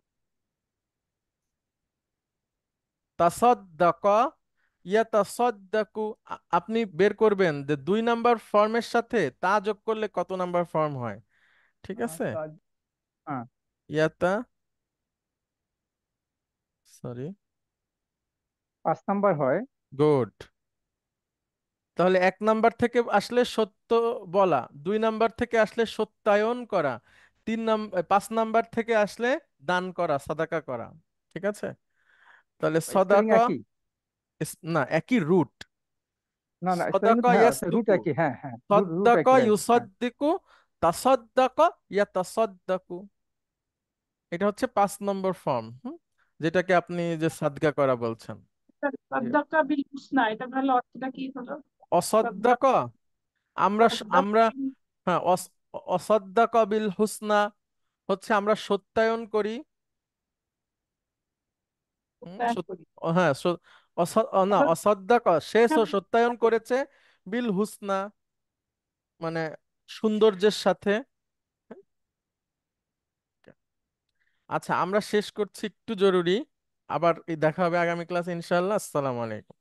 তাসাদ্দাক, ইয়াতাসাদ্দাকু, আপনি বের করবেন যে 2 নাম্বার ফর্মের সাথে তা যোগ করলে কত নাম্বার ফর্ম হয়, ঠিক আছে। হ্যাঁ, ইয়াতা, সরি, 5 নাম্বার হয়। গুড। তাহলে 1 নাম্বার থেকে আসলে সত্য বলা, 2 নাম্বার থেকে আসলে সত্যায়ন করা, 5 নাম্বার থেকে আসলে দান করা, সাদাকা করা, ঠিক আছে। তাহলে স্পেলিং সদাকা, একই? না একই রুট। না না, স্পেলিং সদাকা হ্যাঁ, রুট ইয়াসদুকু, একই, হ্যাঁ হ্যাঁ, রুট সদ্দাকা একই, রাইট, হ্যাঁ। ইউসাদ্দিকু, তাসাদ্দাকা ইয়াতাসাদ্দাকু, এটা হচ্ছে 5 নম্বর ফর্ম, যেটাকে আপনি যে সাদকা করা বলছেন। জি। সাদ্দাকা বিল হুসনা, এটা তাহলে অর্থটা কি হলো? সাদ্দাকা, অসদ্দাকা, আমরা সাদ্দাকা আমরা বিল, হ্যাঁ, অসদ্দাকা বিল হুসনা হচ্ছে আমরা সত্যায়ন করি। সত্যায়ন করি। হ্যাঁ, না, তাহলে অসদ্দাকা সে সত্যায়ন করেছে, বিল হুসনা মানে সৌন্দর্যের সাথে। আচ্ছা, আমরা শেষ করছি, একটু জরুরি। আবার এই দেখা হবে আগামী ক্লাসে ইনশাআল্লাহ। আসসালামু আলাইকুম।